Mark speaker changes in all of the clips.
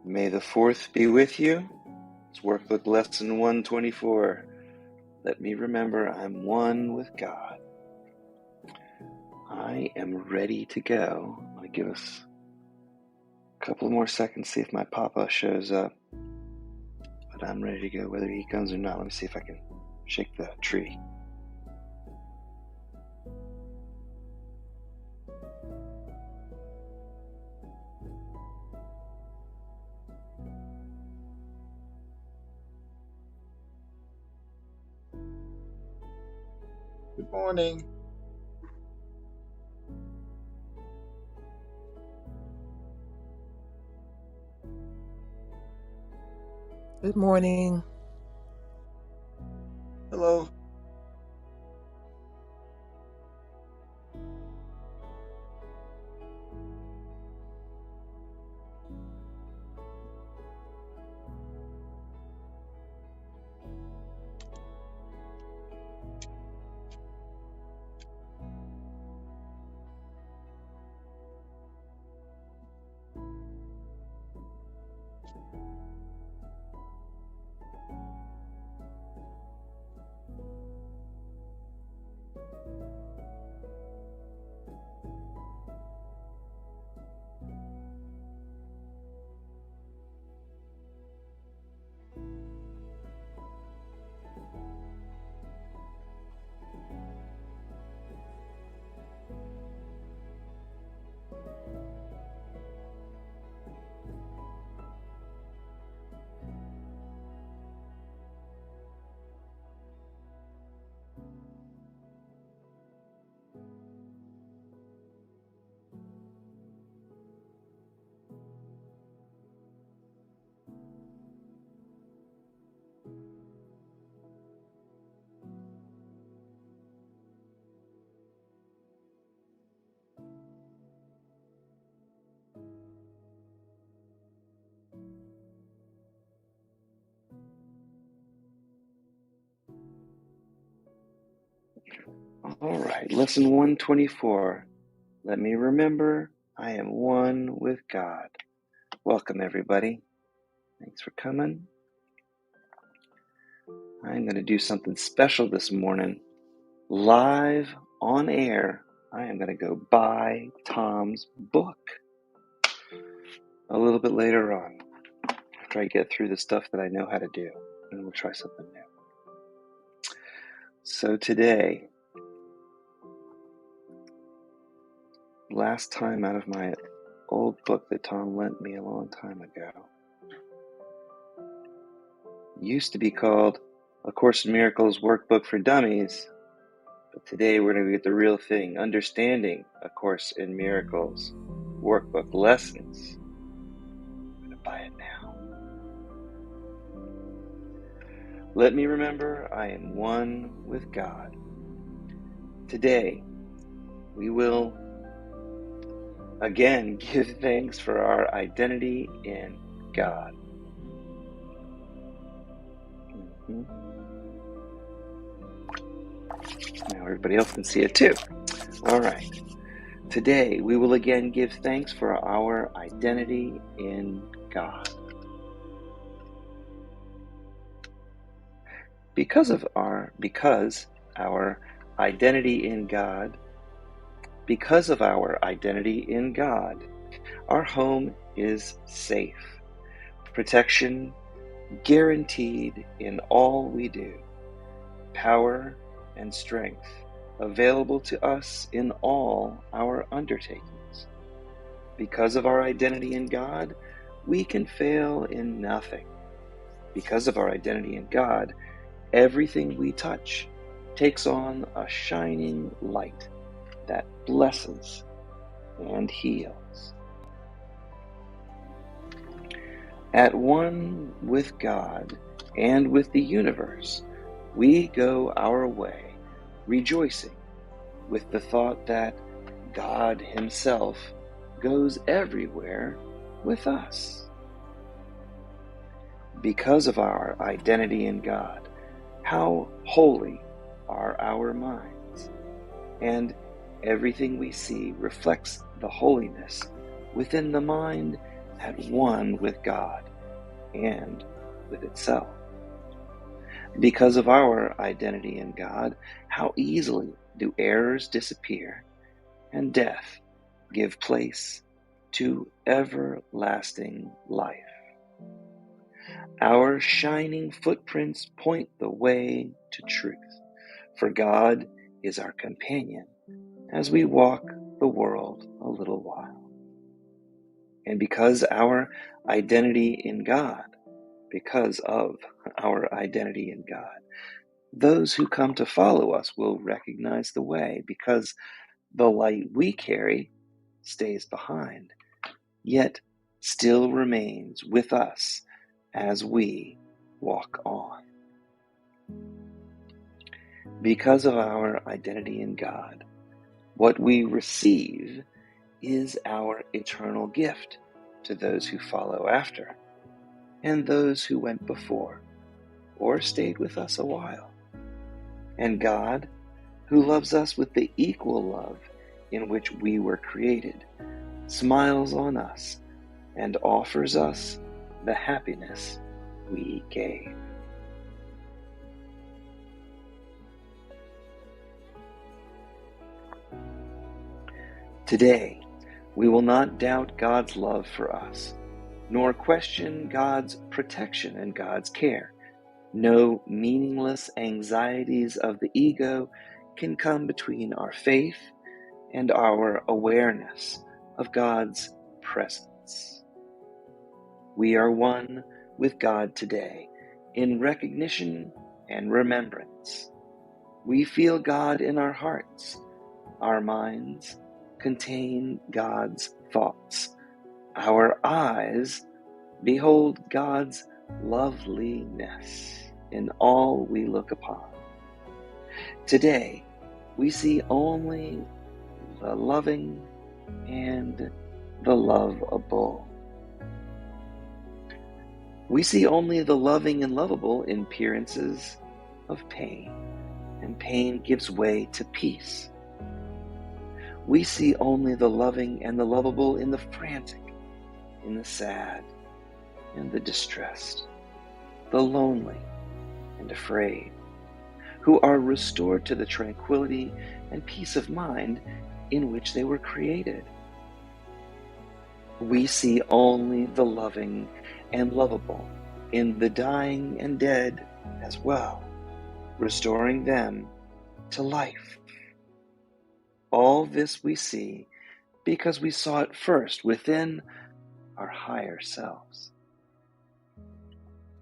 Speaker 1: May the 4th be with you. It's Workbook Lesson 124. Let me remember I'm one with God. I am ready to go. I'm going to give us a couple more seconds, see if my papa shows up. But I'm ready to go, whether he comes or not. Let me see if I can shake the tree.
Speaker 2: Good morning.
Speaker 3: Good morning.
Speaker 2: Hello.
Speaker 1: All right, Lesson 124. Let me remember I am one with God. Welcome, everybody. Thanks for coming. I'm going to do something special this morning. Live on air, I am going to go buy Tom's book a little bit later on, after I get through the stuff that I know how to do, and we'll try something new. So today, last time out of my old book that Tom lent me a long time ago, used to be called A Course in Miracles Workbook for Dummies, but today we're going to get the real thing, Understanding A Course in Miracles Workbook Lessons. I'm going to buy it now. Let me remember I am one with God. Today, we will again give thanks for our identity in God. Now everybody else can see it too. All right. Today, we will again give thanks for our identity in God. Because our identity in God, our home is safe. Protection guaranteed in all we do. Power and strength available to us in all our undertakings. Because of our identity in God, we can fail in nothing. Because of our identity in God, everything we touch takes on a shining light that blesses and heals. At one with God and with the universe, we go our way, rejoicing with the thought that God Himself goes everywhere with us. Because of our identity in God, how holy are our minds, and everything we see reflects the holiness within the mind at one with God and with itself. Because of our identity in God, how easily do errors disappear and death give place to everlasting life. Our shining footprints point the way to truth, for God is our companion as we walk the world a little while. And because of our identity in God, those who come to follow us will recognize the way, because the light we carry stays behind, yet still remains with us as we walk on. Because of our identity in God, what we receive is our eternal gift to those who follow after, and those who went before or stayed with us a while. And God, who loves us with the equal love in which we were created, smiles on us and offers us the happiness we gave. Today, we will not doubt God's love for us, nor question God's protection and God's care. No meaningless anxieties of the ego can come between our faith and our awareness of God's presence. We are one with God today in recognition and remembrance. We feel God in our hearts. Our minds contain God's thoughts. Our eyes behold God's loveliness in all we look upon. Today, we see only the loving and the lovable. We see only the loving and lovable in appearances of pain, and pain gives way to peace. We see only the loving and the lovable in the frantic, in the sad and the distressed, the lonely and afraid, who are restored to the tranquility and peace of mind in which they were created. We see only the loving and lovable in the dying and dead as well, restoring them to life. All this we see because we saw it first within our higher selves.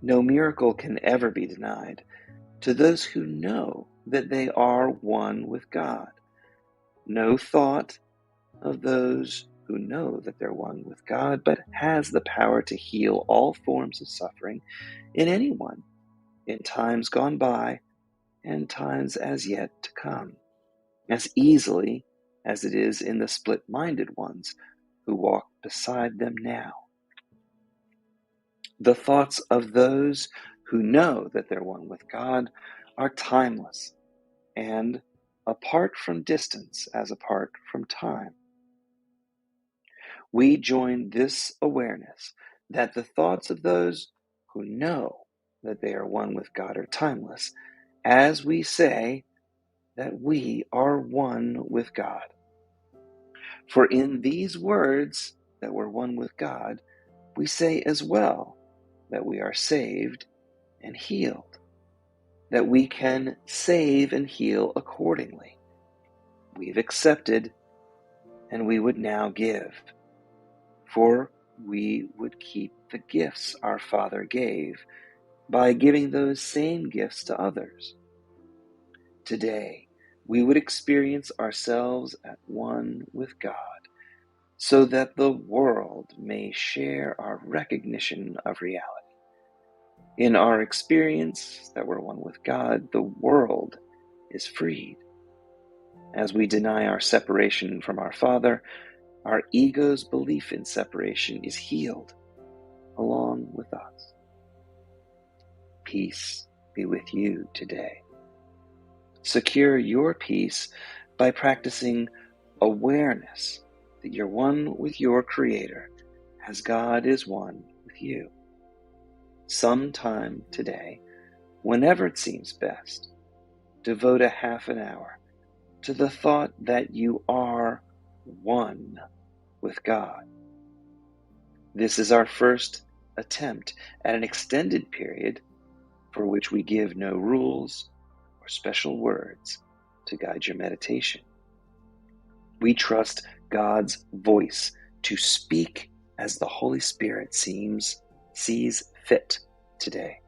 Speaker 1: No miracle can ever be denied to those who know that they are one with God. No thought of those who know that they're one with God, but has the power to heal all forms of suffering in anyone, in times gone by and times as yet to come, as easily as it is in the split-minded ones who walk beside them now. The thoughts of those who know that they're one with God are timeless and apart from distance as apart from time. We join this awareness that the thoughts of those who know that they are one with God are timeless, as we say that we are one with God. For in these words that we're one with God, we say as well that we are saved and healed, that we can save and heal accordingly. We've accepted, and we would now give, for we would keep the gifts our Father gave by giving those same gifts to others. Today, we would experience ourselves at one with God, so that the world may share our recognition of reality. In our experience that we're one with God, the world is freed. As we deny our separation from our Father, our ego's belief in separation is healed along with us. Peace be with you today. Secure your peace by practicing awareness that you're one with your Creator as God is one with you. Sometime today, whenever it seems best, devote a half an hour to the thought that you are one with God. This is our first attempt at an extended period for which we give no rules or special words to guide your meditation. We trust God's voice to speak as the Holy Spirit sees fit today.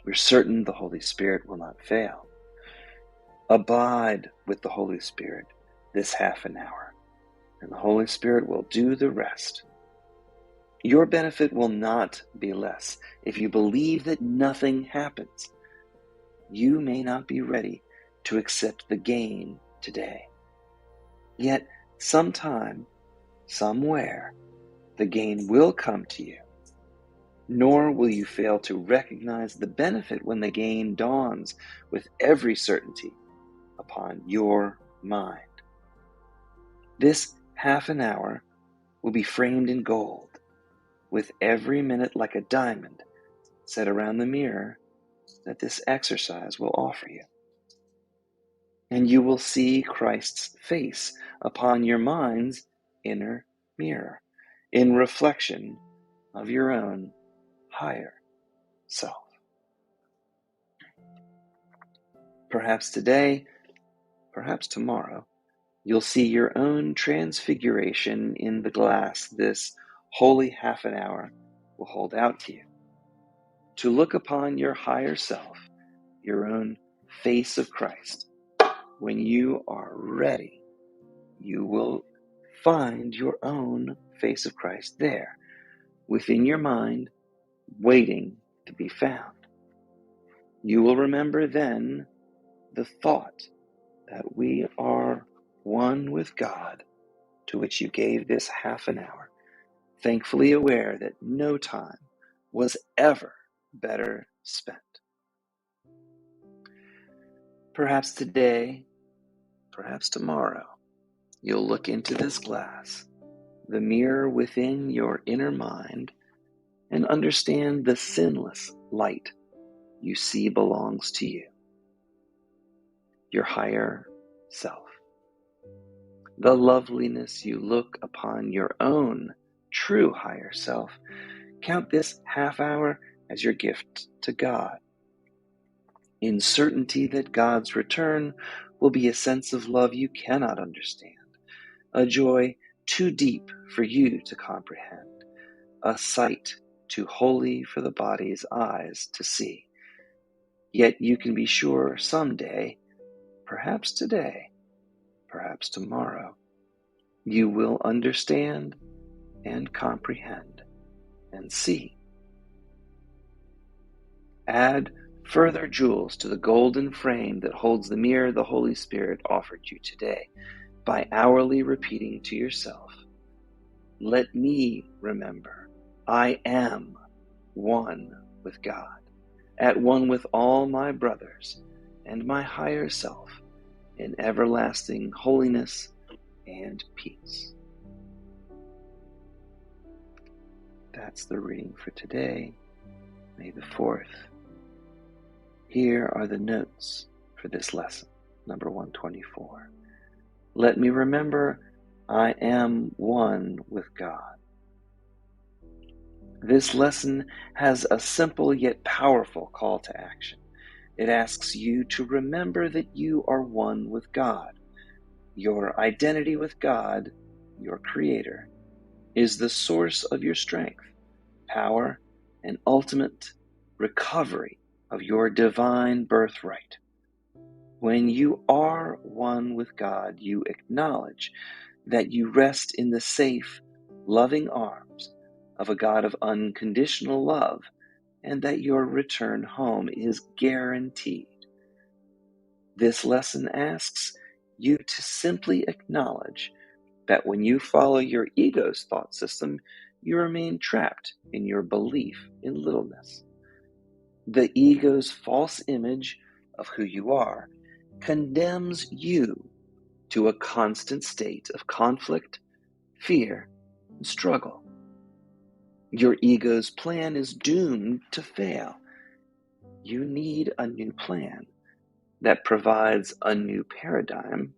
Speaker 1: We're certain the Holy Spirit will not fail. Abide with the Holy Spirit this half an hour, and the Holy Spirit will do the rest. Your benefit will not be less if you believe that nothing happens. You may not be ready to accept the gain today. Yet, sometime, somewhere, the gain will come to you. Nor will you fail to recognize the benefit when the gain dawns with every certainty upon your mind. This half an hour will be framed in gold, with every minute like a diamond set around the mirror that this exercise will offer you. And you will see Christ's face upon your mind's inner mirror, in reflection of your own higher self. Perhaps today, perhaps tomorrow, you'll see your own transfiguration in the glass this holy half an hour will hold out to you. To look upon your higher self, your own face of Christ. When you are ready, you will find your own face of Christ there, within your mind, waiting to be found. You will remember then the thought that we are one with God, to which you gave this half an hour, thankfully aware that no time was ever better spent. Perhaps today, perhaps tomorrow, you'll look into this glass, the mirror within your inner mind, and understand the sinless light you see belongs to you, your higher self. The loveliness you look upon your own true higher self. Count this half hour as your gift to God, in certainty that God's return will be a sense of love you cannot understand, a joy too deep for you to comprehend, a sight too holy for the body's eyes to see. Yet you can be sure someday, perhaps today, perhaps tomorrow, you will understand and comprehend and see. Add further jewels to the golden frame that holds the mirror the Holy Spirit offered you today by hourly repeating to yourself, "Let me remember I am one with God, at one with all my brothers and my higher self in everlasting holiness and peace." That's the reading for today, May the 4th. Here are the notes for this lesson, number 124. Let me remember I am one with God. This lesson has a simple yet powerful call to action. It asks you to remember that you are one with God. Your identity with God, your Creator, is the source of your strength, power, and ultimate recovery of your divine birthright. When you are one with God, you acknowledge that you rest in the safe, loving arms of a God of unconditional love, and that your return home is guaranteed. This lesson asks you to simply acknowledge that when you follow your ego's thought system, you remain trapped in your belief in littleness. The ego's false image of who you are condemns you to a constant state of conflict, fear, struggle. Your ego's plan is doomed to fail. You need a new plan that provides a new paradigm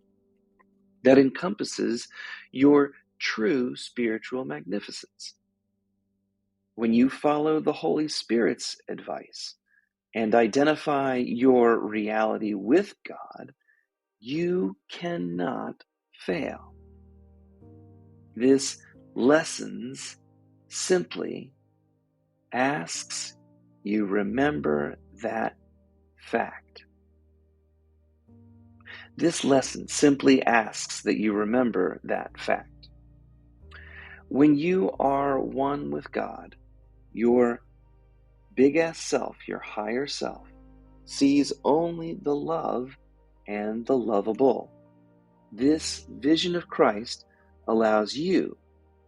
Speaker 1: that encompasses your true spiritual magnificence. When you follow the Holy Spirit's advice and identify your reality with God, you cannot fail. This lessons simply asks you remember that fact. This lesson simply asks that you remember that fact. When you are one with God, your big-ass self, your higher self, sees only the love and the lovable. This vision of Christ allows you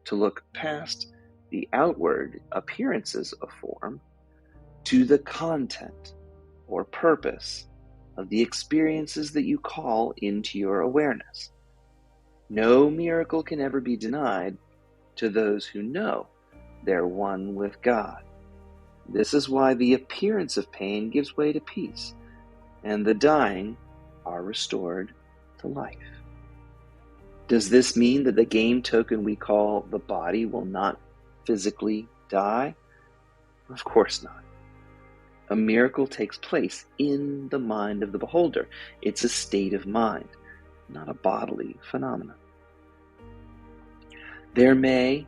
Speaker 1: to look past the outward appearances of form to the content or purpose of the experiences that you call into your awareness. No miracle can ever be denied to those who know they're one with God. This is why the appearance of pain gives way to peace, and the dying are restored to life. Does this mean that the game token we call the body will not physically die? Of course not. A miracle takes place in the mind of the beholder. It's a state of mind, not a bodily phenomenon. There may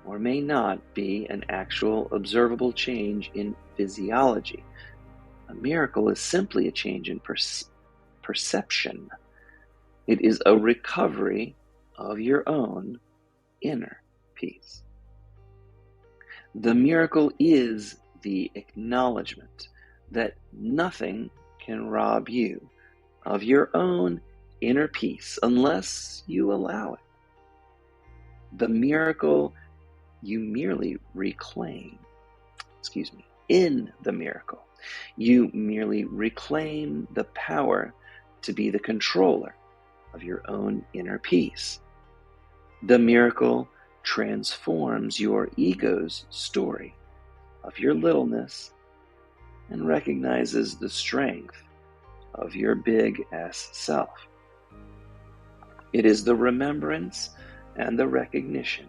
Speaker 1: or may not be an actual observable change in physiology. A miracle is simply a change in perception. It is a recovery of your own inner peace. The miracle is the acknowledgement that nothing can rob you of your own inner peace unless you allow it. The miracle you merely reclaim, in the miracle, you merely reclaim the power to be the controller of your own inner peace. The miracle transforms your ego's story of your littleness and recognizes the strength of your big-ass self. It is the remembrance and the recognition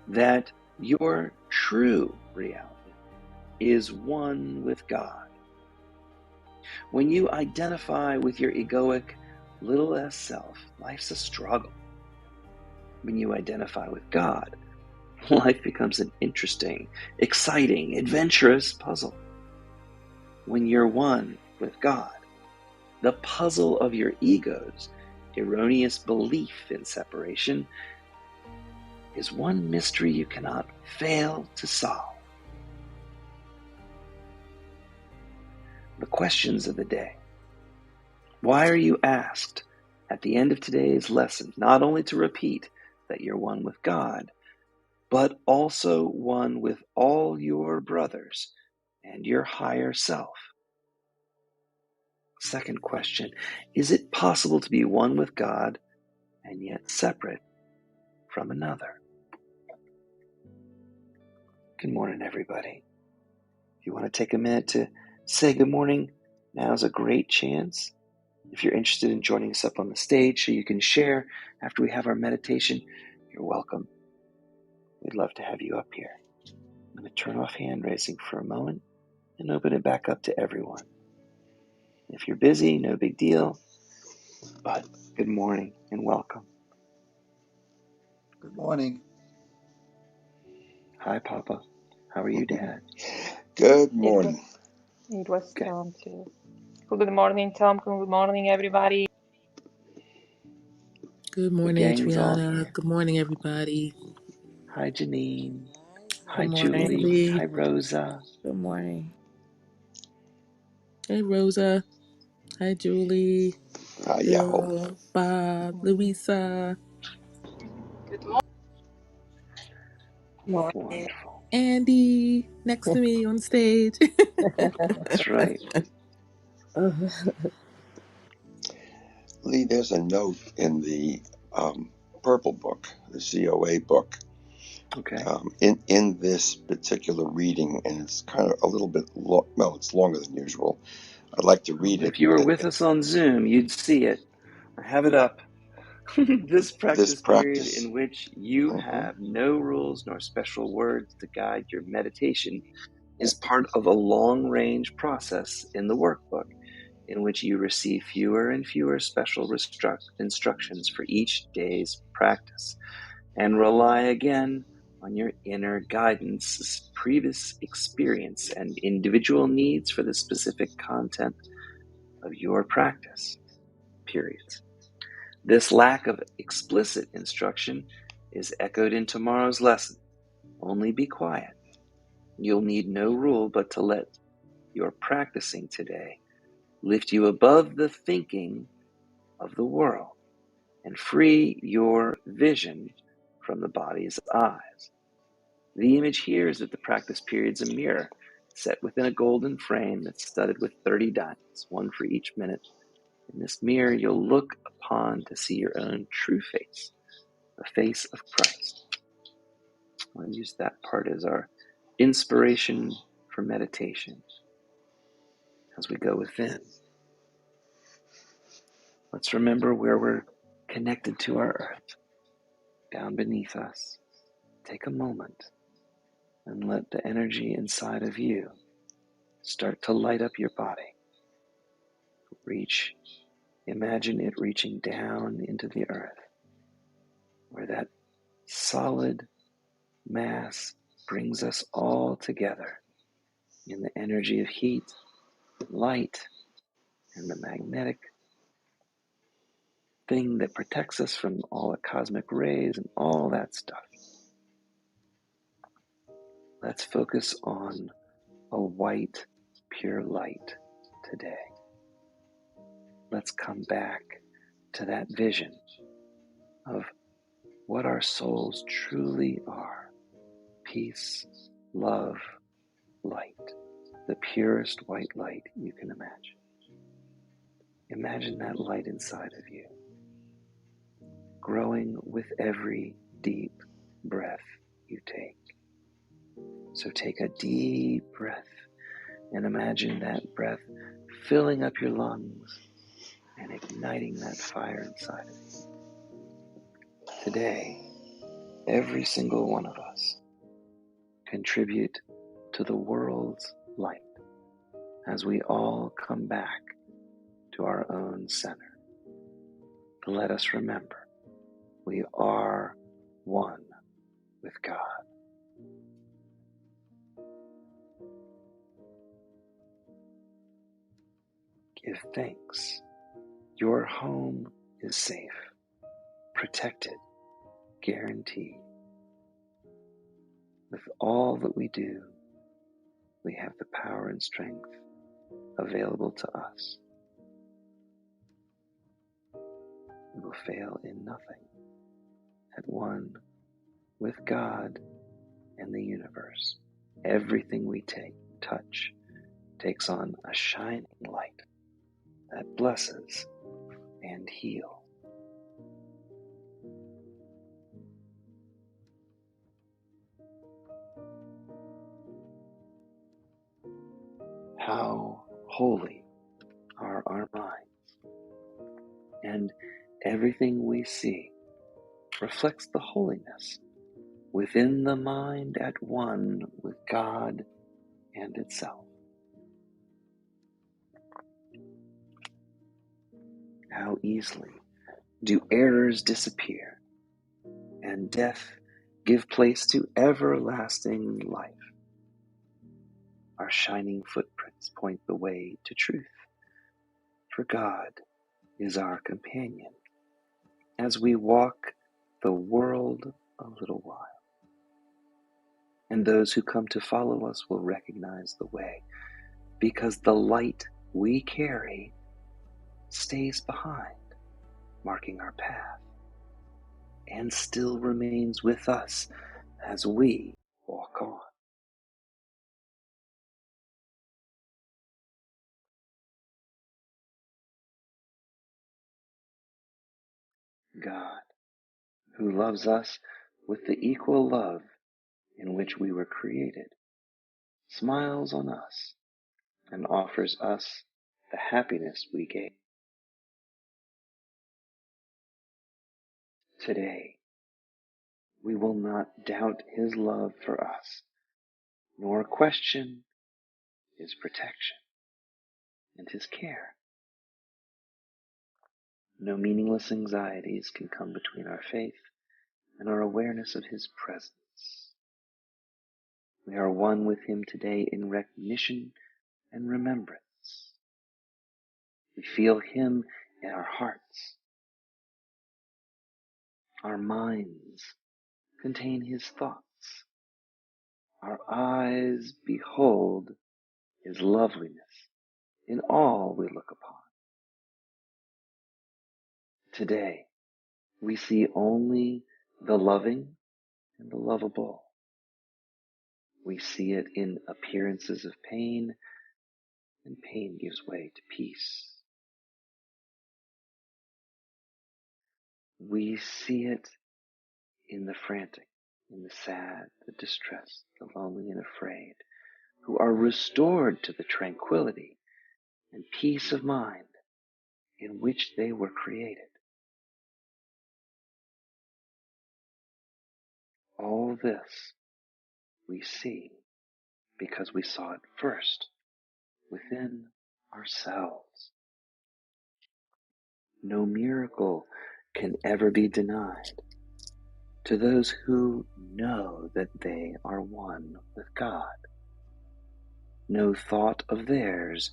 Speaker 1: that your true reality is one with God. When you identify with your egoic little s self, life's a struggle. When you identify with God, life becomes an interesting, exciting, adventurous puzzle. When you're one with God, the puzzle of your ego's erroneous belief in separation is one mystery you cannot fail to solve. The questions of the day. Why are you asked at the end of today's lesson not only to repeat that you're one with God, but also one with all your brothers and your higher self? Second question, is it possible to be one with God and yet separate from another? Good morning, everybody. If you want to take a minute to say good morning, now's a great chance. If you're interested in joining us up on the stage so you can share after we have our meditation, you're welcome. We'd love to have you up here. I'm going to turn off hand raising for a moment and open it back up to everyone. If you're busy, no big deal, but good morning and welcome.
Speaker 2: Good morning.
Speaker 1: Hi, Papa. How are you, Dad?
Speaker 2: Good morning.
Speaker 4: It was Tom too. Good morning, Tom. Good morning, everybody.
Speaker 3: Good morning, Adriana. Good morning, everybody.
Speaker 1: Hi, Janine. Hi,
Speaker 3: Good morning,
Speaker 1: Julie.
Speaker 3: Lee.
Speaker 1: Hi, Rosa.
Speaker 5: Good morning.
Speaker 3: Hey, Rosa. Hi, Julie.
Speaker 2: Hi,
Speaker 3: Bill, Bob, Louisa.
Speaker 4: Good morning.
Speaker 5: Morning.
Speaker 1: Wonderful.
Speaker 3: Andy, next to me on stage.
Speaker 1: That's right.
Speaker 2: Lee, there's a note in the Purple book, the COA book,
Speaker 1: Okay.
Speaker 2: In this particular reading, and it's kind of a little bit it's longer than usual. I'd like to read it.
Speaker 1: If you were with us on Zoom, you'd see it. I have it up. This
Speaker 2: This
Speaker 1: practice period
Speaker 2: practice.
Speaker 1: in which you
Speaker 2: Hmm.
Speaker 1: have no rules nor special words to guide your meditation is part of a long-range process in the workbook in which you receive fewer and fewer special instructions for each day's practice and rely again on your inner guidance, previous experience, and individual needs for the specific content of your practice periods. This lack of explicit instruction is echoed in tomorrow's lesson. Only be quiet. You'll need no rule but to let your practicing today lift you above the thinking of the world and free your vision from the body's eyes. The image here is that the practice period's a mirror set within a golden frame that's studded with 30 diamonds, one for each minute. In this mirror, you'll look upon to see your own true face, the face of Christ. I'll use that part as our inspiration for meditation as we go within. Let's remember where we're connected to our earth, down beneath us. Take a moment and let the energy inside of you start to light up your body. Imagine it reaching down into the earth, where that solid mass brings us all together in the energy of heat, light, and the magnetic thing that protects us from all the cosmic rays and all that stuff. Let's focus on a white, pure light today. Let's come back to that vision of what our souls truly are. Peace, love, light. The purest white light you can imagine. Imagine that light inside of you, growing with every deep breath you take. So take a deep breath and imagine that breath filling up your lungs and igniting that fire inside of you. Today, every single one of us contribute to the world's light as we all come back to our own center. Let us remember, we are one with God. Give thanks. Your home is safe, protected, guaranteed. With all that we do, we have the power and strength available to us. We will fail in nothing. At one with God and the universe, everything we touch takes on a shining light that blesses and heals. How holy are our minds, and everything we see reflects the holiness within the mind at one with God and itself. How easily do errors disappear and death give place to everlasting life. Our shining footprints point the way to truth, for God is our companion as we walk the world a little while. And those who come to follow us will recognize the way, because the light we carry stays behind, marking our path, and still remains with us as we walk on. God, who loves us with the equal love in which we were created, smiles on us and offers us the happiness we gave. Today, we will not doubt his love for us, nor question his protection and his care. No meaningless anxieties can come between our faith and our awareness of his presence. We are one with him today in recognition and remembrance. We feel him in our hearts. Our minds contain his thoughts. Our eyes behold his loveliness in all we look upon. Today, we see only the loving and the lovable. We see it in appearances of pain, and pain gives way to peace. We see it in the frantic, in the sad, the distressed, the lonely and afraid, who are restored to the tranquility and peace of mind in which they were created. All this we see because we saw it first within ourselves. No miracle can ever be denied to those who know that they are one with God. No thought of theirs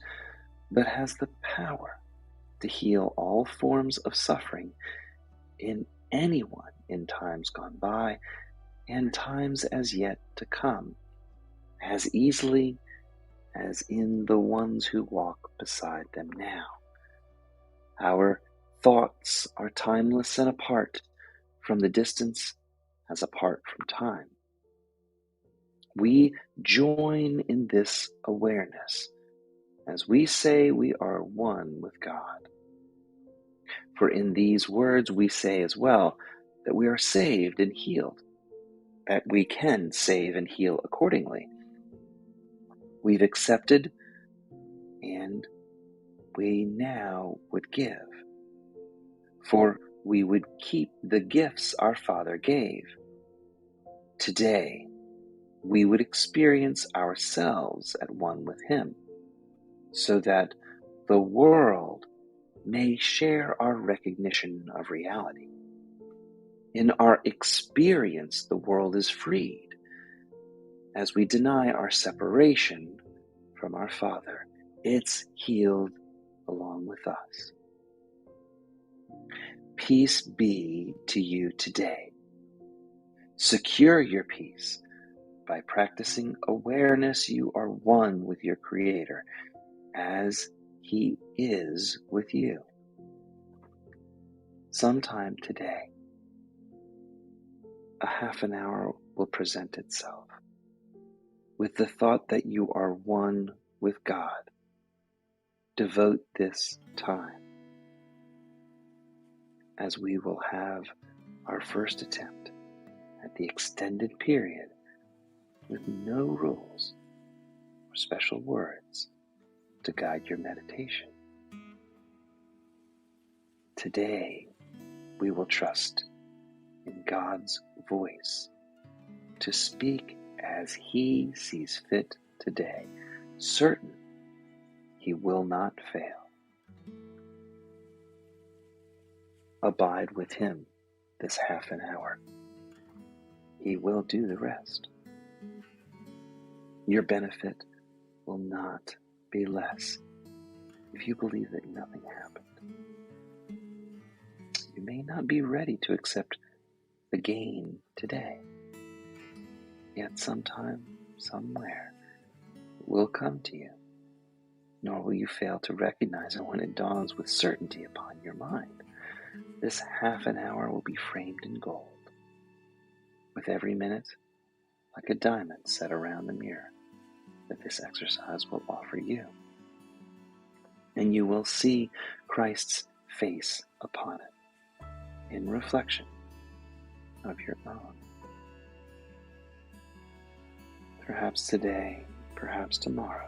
Speaker 1: but has the power to heal all forms of suffering in anyone in times gone by and times as yet to come, as easily as in the ones who walk beside them now. Our thoughts are timeless and apart from the distance as apart from time. We join in this awareness as we say we are one with God. For in these words we say as well that we are saved and healed, that we can save and heal accordingly. We've accepted and we now would give, for we would keep the gifts our Father gave. Today, we would experience ourselves at one with him, so that the world may share our recognition of reality. In our experience, the world is freed as we deny our separation from our Father. It's healed along with us. Peace be to you today. Secure your peace by practicing awareness you are one with your Creator as he is with you. Sometime today, a half an hour will present itself with the thought that you are one with God. Devote this time as we will have our first attempt at the extended period with no rules or special words to guide your meditation. Today, we will trust in God's voice to speak as he sees fit today, certain he will not fail. Abide with him this half an hour. He will do the rest. Your benefit will not be less if you believe that nothing happened. You may not be ready to accept the gain today, yet sometime, somewhere, it will come to you, nor will you fail to recognize it when it dawns with certainty upon your mind. This half an hour will be framed in gold, with every minute like a diamond set around the mirror that this exercise will offer you. And you will see Christ's face upon it in reflection of your own. Perhaps today, perhaps tomorrow,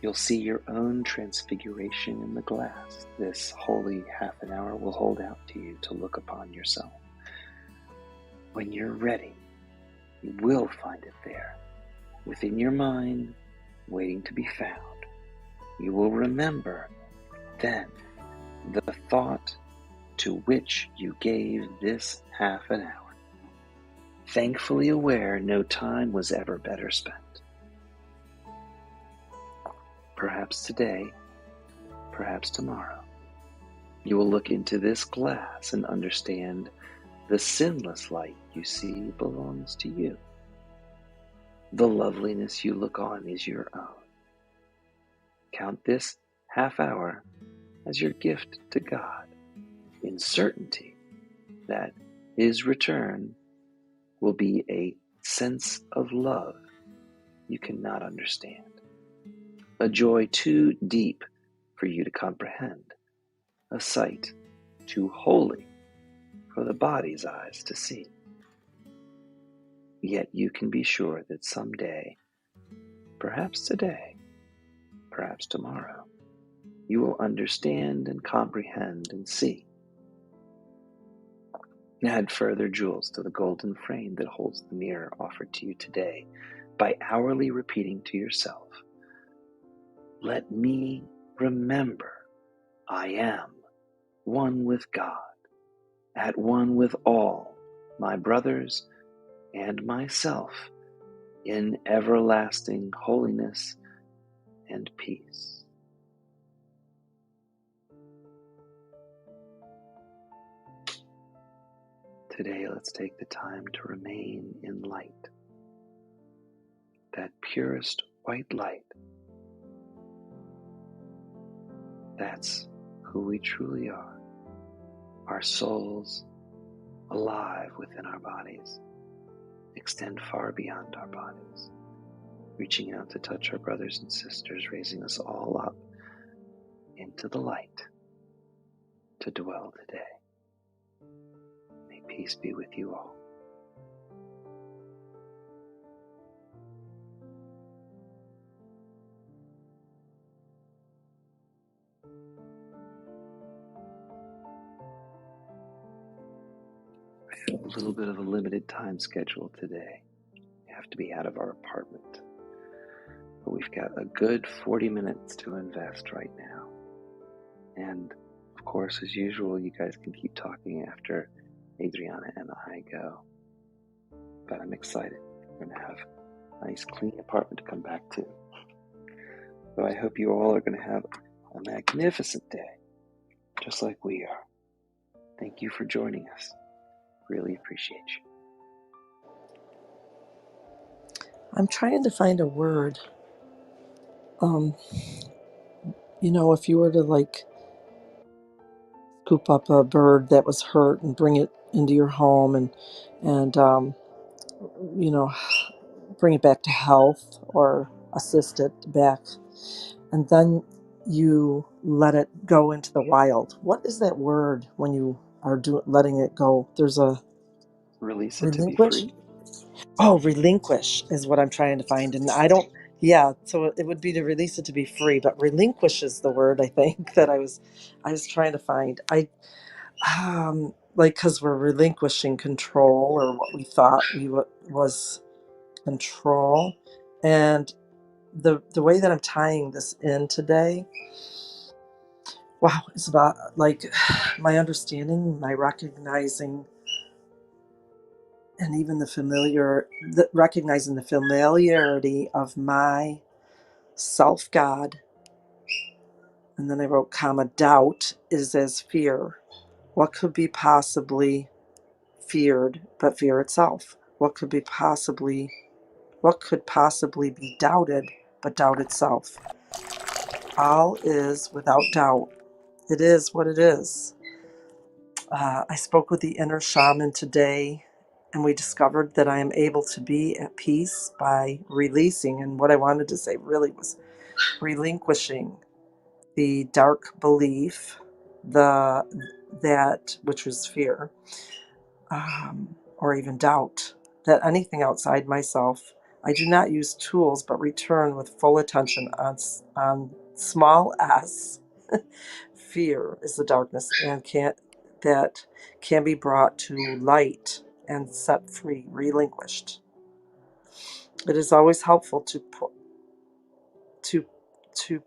Speaker 1: you'll see your own transfiguration in the glass this holy half an hour will hold out to you to look upon yourself. When you're ready, you will find it there, within your mind, waiting to be found. You will remember then the thought to which you gave this half an hour, thankfully aware no time was ever better spent. Perhaps today, perhaps tomorrow, you will look into this glass and understand the sinless light you see belongs to you. The loveliness you look on is your own. Count this half hour as your gift to God, in certainty that His return will be a sense of love you cannot understand, a joy too deep for you to comprehend, a sight too holy for the body's eyes to see. Yet you can be sure that someday, perhaps today, perhaps tomorrow, you will understand and comprehend and see. Add further jewels to the golden frame that holds the mirror offered to you today by hourly repeating to yourself, "Let me remember I am one with God, at one with all my brothers and myself in everlasting holiness and peace." Today, let's take the time to remain in light, that purest white light. That's who we truly are, our souls alive within our bodies, extend far beyond our bodies, reaching out to touch our brothers and sisters, raising us all up into the light to dwell today. May peace be with you all. A little bit of a limited time schedule today. We have to be out of our apartment. But we've got a good 40 minutes to invest right now. And of course, as usual, you guys can keep talking after Adriana and I go. But I'm excited. We're going to have a nice, clean apartment to come back to. So I hope you all are going to have a magnificent day, just like we are. Thank you for joining us. Really appreciate you.
Speaker 5: I'm trying to find a word. If you were to scoop up a bird that was hurt and bring it into your home and bring it back to health or assist it back, and then you let it go into the wild. What is that word when you are letting it go? There's a
Speaker 1: Release it to be
Speaker 5: relinquish.
Speaker 1: free.
Speaker 5: Oh, relinquish is what I'm trying to find. And so it would be to release it to be free, but relinquish is the word I think that I was trying to find. Because we're relinquishing control, or what we thought was control. And the way that I'm tying this in today, wow, it's about my understanding, my recognizing, and even recognizing the familiarity of my self God. And then I wrote comma, doubt is as fear. What could be possibly feared but fear itself? What could possibly be doubted but doubt itself? All is without doubt. It is what it is. I spoke with the inner shaman today, and we discovered that I am able to be at peace by releasing. And what I wanted to say really was relinquishing the dark belief, that which was fear, or even doubt, that anything outside myself I do not use tools, but return with full attention on small s. Fear is the darkness that can be brought to light and set free, relinquished. It is always helpful to to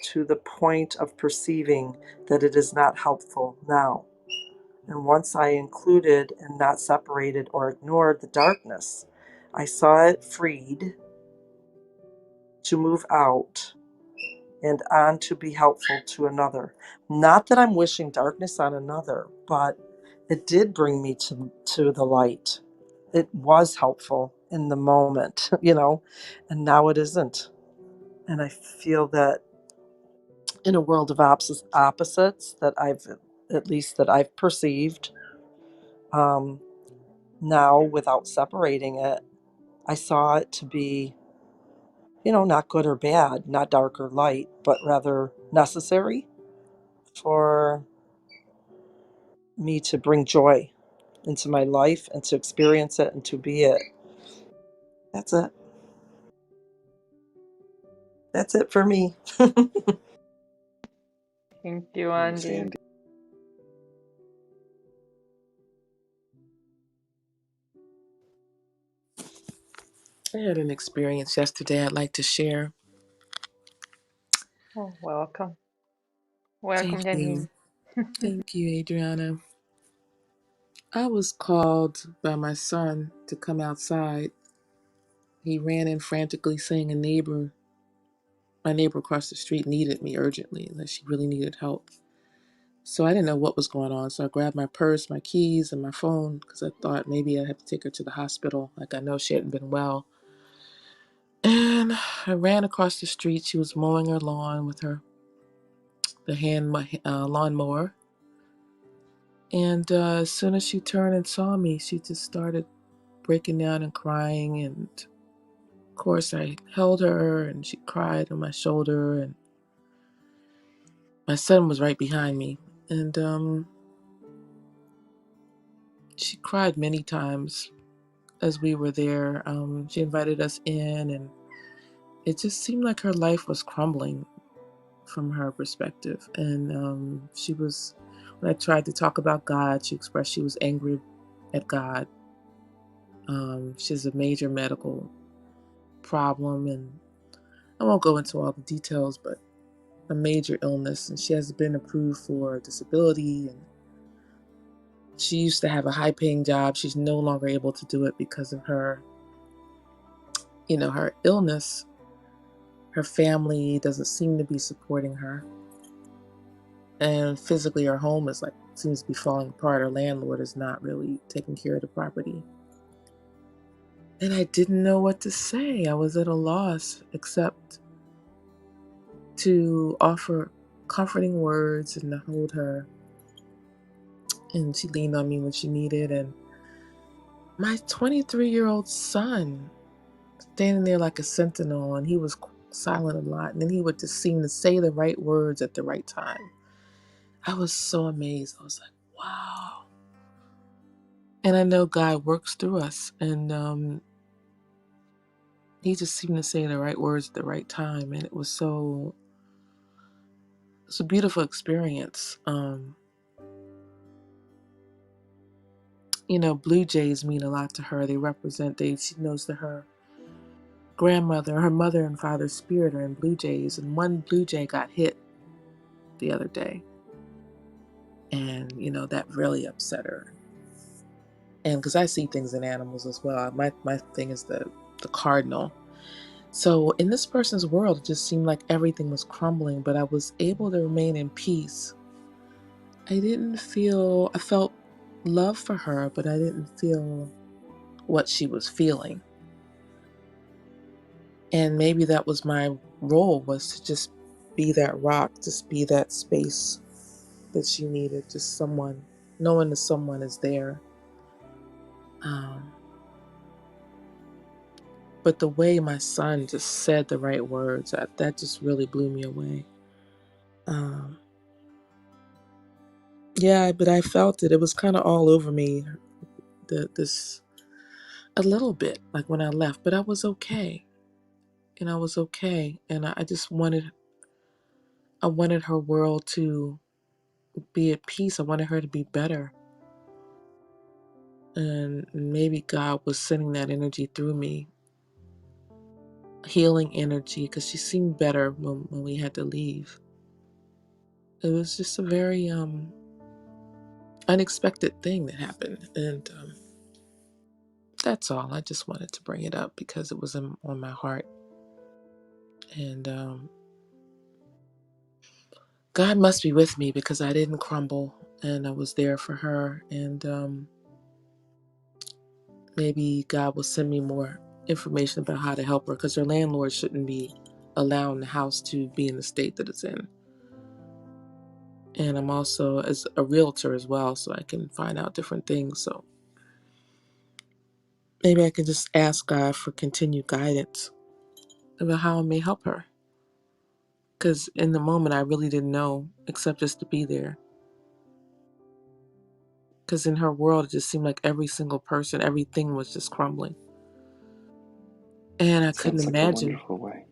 Speaker 5: to the point of perceiving that it is not helpful now. And once I included and not separated or ignored the darkness, I saw it freed to move out and on to be helpful to another. Not that I'm wishing darkness on another, but it did bring me to the light. It was helpful in the moment, and now it isn't. And I feel that in a world of opposites that I've perceived, um, now without separating it, I saw it to be, not good or bad, not dark or light, but rather necessary for me to bring joy into my life and to experience it and to be it. That's it. That's it for me.
Speaker 4: Thank you,
Speaker 1: Thanks,
Speaker 4: Andy.
Speaker 1: Andy.
Speaker 3: I had an experience yesterday I'd like to share.
Speaker 4: Oh, welcome. Welcome,
Speaker 3: Thank you.
Speaker 4: Janine.
Speaker 3: Thank you, Adriana. I was called by my son to come outside. He ran in frantically saying my neighbor across the street needed me urgently, and that she really needed help. So I didn't know what was going on. So I grabbed my purse, my keys, and my phone because I thought maybe I'd have to take her to the hospital. Like I know she hadn't been well. And I ran across the street. She was mowing her lawn with the hand lawnmower. And as soon as she turned and saw me, she just started breaking down and crying. And of course, I held her, and she cried on my shoulder. And my son was right behind me. And she cried many times as we were there. She invited us in, and it just seemed like her life was crumbling from her perspective. And when I tried to talk about God, she expressed she was angry at God. She has a major medical problem, and I won't go into all the details, but a major illness, and she has been approved for disability. And she used to have a high-paying job. She's no longer able to do it because of her illness. Her family doesn't seem to be supporting her. And physically, her home seems to be falling apart. Her landlord is not really taking care of the property. And I didn't know what to say. I was at a loss except to offer comforting words and to hold her. And she leaned on me when she needed. And my 23-year-old son standing there like a sentinel, and he was silent a lot. And then he would just seem to say the right words at the right time. I was so amazed. I was like, wow. And I know God works through us. And he just seemed to say the right words at the right time. And it's a beautiful experience. Blue jays mean a lot to her. She knows that her mother and father's spirit are in blue jays. And one blue jay got hit the other day. And, that really upset her. And because I see things in animals as well. My thing is the cardinal. So in this person's world, it just seemed like everything was crumbling, but I was able to remain in peace. I felt love for her, but I didn't feel what she was feeling. And maybe that was my role, was to just be that rock, just be that space that she needed, just knowing that someone is there. But the way my son just said the right words, that just really blew me away. Yeah, but I felt it. It was kind of all over me. This a little bit, like when I left, but I was okay. And I was okay. And I just I wanted her world to be at peace. I wanted her to be better. And maybe God was sending that energy through me, healing energy, because she seemed better when we had to leave. It was just a very unexpected thing that happened. And that's all. I just wanted to bring it up because it was on my heart. And God must be with me because I didn't crumble and I was there for her. And maybe God will send me more information about how to help her because her landlord shouldn't be allowing the house to be in the state that it's in. And I'm also as a realtor as well, so I can find out different things. So maybe I can just ask God for continued guidance about how I may help her. Because in the moment, I really didn't know except just to be there. Because in her world, it just seemed like every single person, everything was just crumbling. And I couldn't
Speaker 1: Sounds like a
Speaker 3: imagine.
Speaker 1: wonderful way.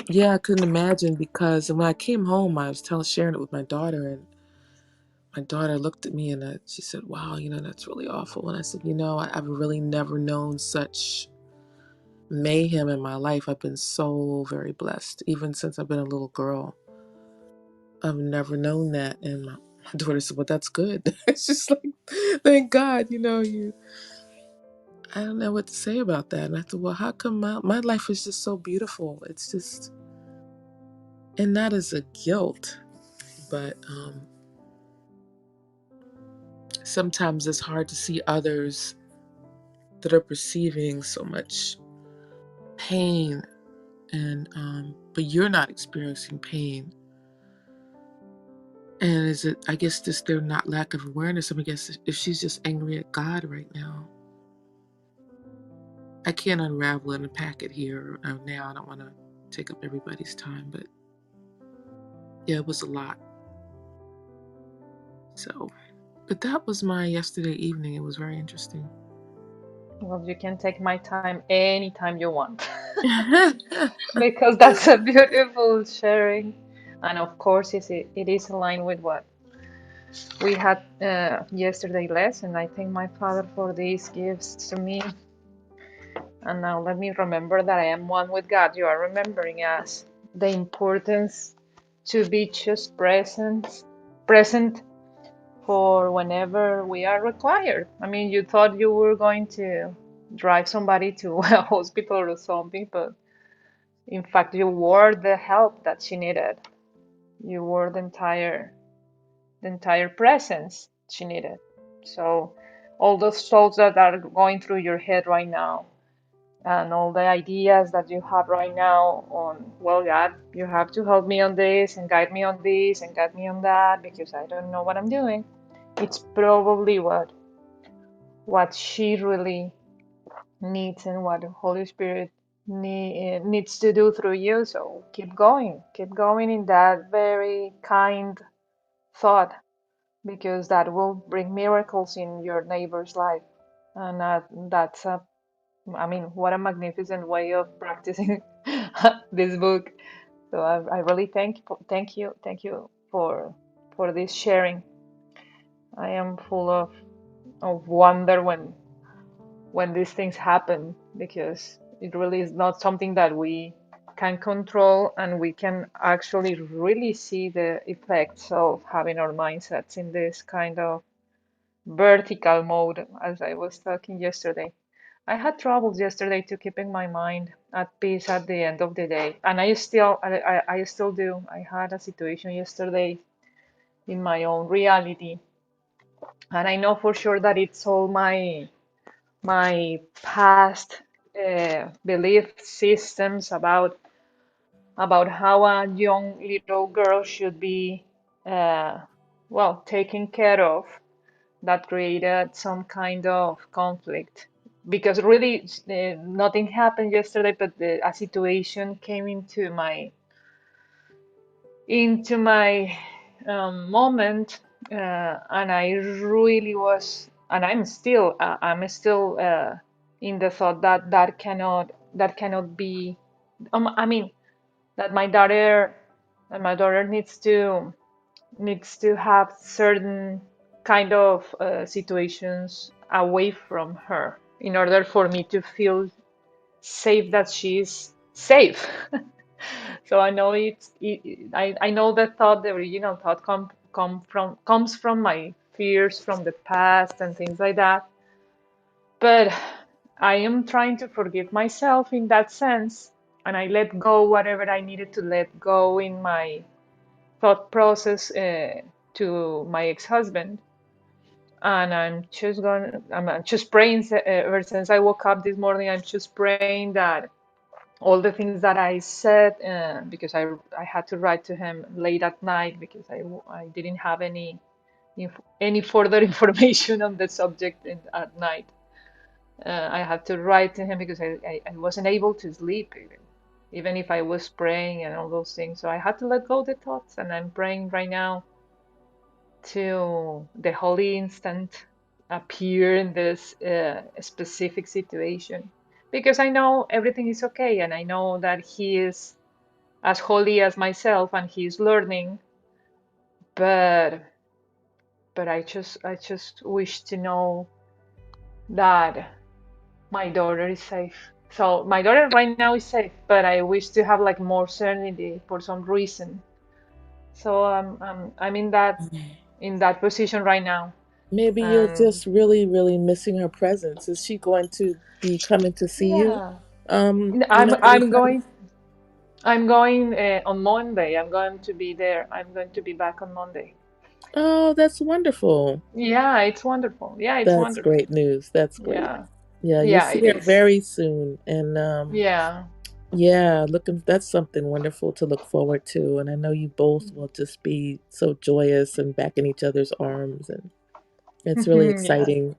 Speaker 3: Yeah, I couldn't imagine because when I came home, I was sharing it with my daughter, and my daughter looked at me and she said, "Wow, that's really awful." And I said, I've really never known such mayhem in my life. I've been so very blessed, even since I've been a little girl. I've never known that. And my daughter said, "Well, that's good." It's just like, thank God, I don't know what to say about that. And I thought, well, how come my life is just so beautiful? It's just, and not as a guilt, but sometimes it's hard to see others that are perceiving so much pain, and but you're not experiencing pain. And is it, I guess, just their not lack of awareness? I guess if she's just angry at God right now, I can't unravel it and unpack it here now. I don't want to take up everybody's time, but yeah, it was a lot. So, but that was my yesterday evening. It was very interesting.
Speaker 4: Well, you can take my time anytime you want because that's a beautiful sharing. And of course, it is aligned with what we had yesterday lesson. I thank my Father for these gifts to me. And now let me remember that I am one with God. You are remembering us the importance to be just present for whenever we are required. I mean, you thought you were going to drive somebody to a hospital or something, but in fact, you were the help that she needed. You were the entire presence she needed. So, all those thoughts that are going through your head right now, and all the ideas that you have right now on, well, God, you have to help me on this and guide me on this and guide me on that because I don't know what I'm doing. It's probably what she really needs and what the Holy Spirit needs to do through you. So keep going in that very kind thought because that will bring miracles in your neighbor's life. And that's a, I mean, what a magnificent way of practicing this book. So I really thank you for this sharing. I am full of wonder when these things happen because it really is not something that we can control, and we can actually really see the effects of having our mindsets in this kind of vertical mode, as I was talking yesterday. I had troubles yesterday to keeping my mind at peace at the end of the day, and I still do. I had a situation yesterday in my own reality, and I know for sure that it's all my past belief systems about how a young little girl should be uh, well taken care of that created some kind of conflict because really nothing happened yesterday, but a situation came into my moment, and I really was, and I'm still in the thought that that cannot be. I mean that my daughter needs to have certain kind of situations away from her in order for me to feel safe, that she's safe. So I know I know the thought, the original thought comes from my fears from the past and things like that. But I am trying to forgive myself in that sense, and I let go whatever I needed to let go in my thought process to my ex-husband. And I'm just praying ever since I woke up this morning. I'm just praying that all the things that I said, because I had to write to him late at night because I didn't have any further information on the subject at night. I had to write to him because I wasn't able to sleep even if I was praying and all those things. So I had to let go the thoughts, and I'm praying right now to the holy instant appear in this specific situation, because I know everything is okay, and I know that he is as holy as myself and he's learning. But I just wish to know that my daughter is safe. So my daughter right now is safe, but I wish to have like more certainty for some reason. So I'm in that position right now.
Speaker 3: Maybe you're
Speaker 4: And
Speaker 3: just really, really missing her presence. Is she going to be coming to see you?
Speaker 4: yeah,
Speaker 3: Every
Speaker 4: I'm
Speaker 3: Friday?
Speaker 4: going on Monday. I'm going to be there. I'm going to be back on Monday.
Speaker 3: Oh, that's wonderful.
Speaker 4: Yeah, it's wonderful. Yeah, it's
Speaker 3: That's
Speaker 4: wonderful.
Speaker 3: great news. That's great.
Speaker 4: Yeah,
Speaker 3: Yeah, you'll
Speaker 4: yeah,
Speaker 3: see
Speaker 4: it
Speaker 3: her
Speaker 4: is.
Speaker 3: very soon. And
Speaker 4: Yeah.
Speaker 3: yeah, that's something wonderful to look forward to. And I know you both will just be so joyous and back in each other's arms, and it's really
Speaker 4: Yeah.
Speaker 3: exciting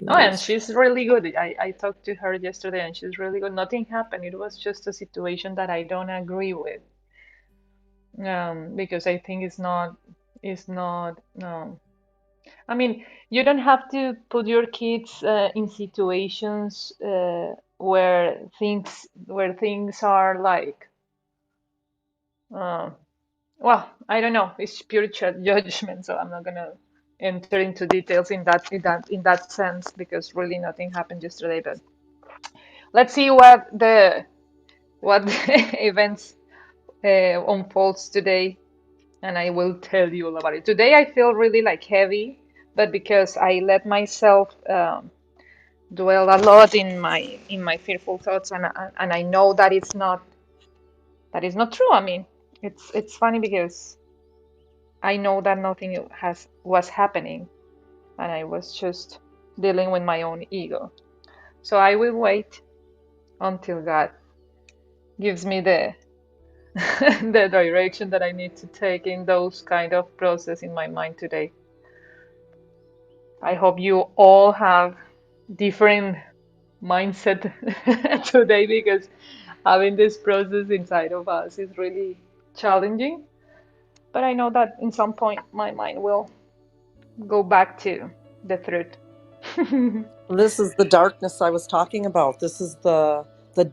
Speaker 4: Oh, and
Speaker 3: news.
Speaker 4: she's really good. I talked to her yesterday, and she's really good. Nothing happened. It was just a situation that I don't agree with. Because I think it's not. I mean, you don't have to put your kids in situations where things are like, uh, well, I don't know. It's pure judgment, so I'm not gonna enter into details in that sense, because really nothing happened yesterday. But let's see what the events unfolds today, and I will tell you all about it. Today I feel really like heavy, but because I let myself dwell a lot in my fearful thoughts, and I know that is not true. I mean, it's funny because I know that nothing was happening, and I was just dealing with my own ego. So I will wait until God gives me the the direction that I need to take in those kind of process in my mind today. I hope you all have different mindset today, because having this process inside of us is really challenging. But I know that in some point my mind will go back to the truth.
Speaker 5: This is the darkness I was talking about. This is the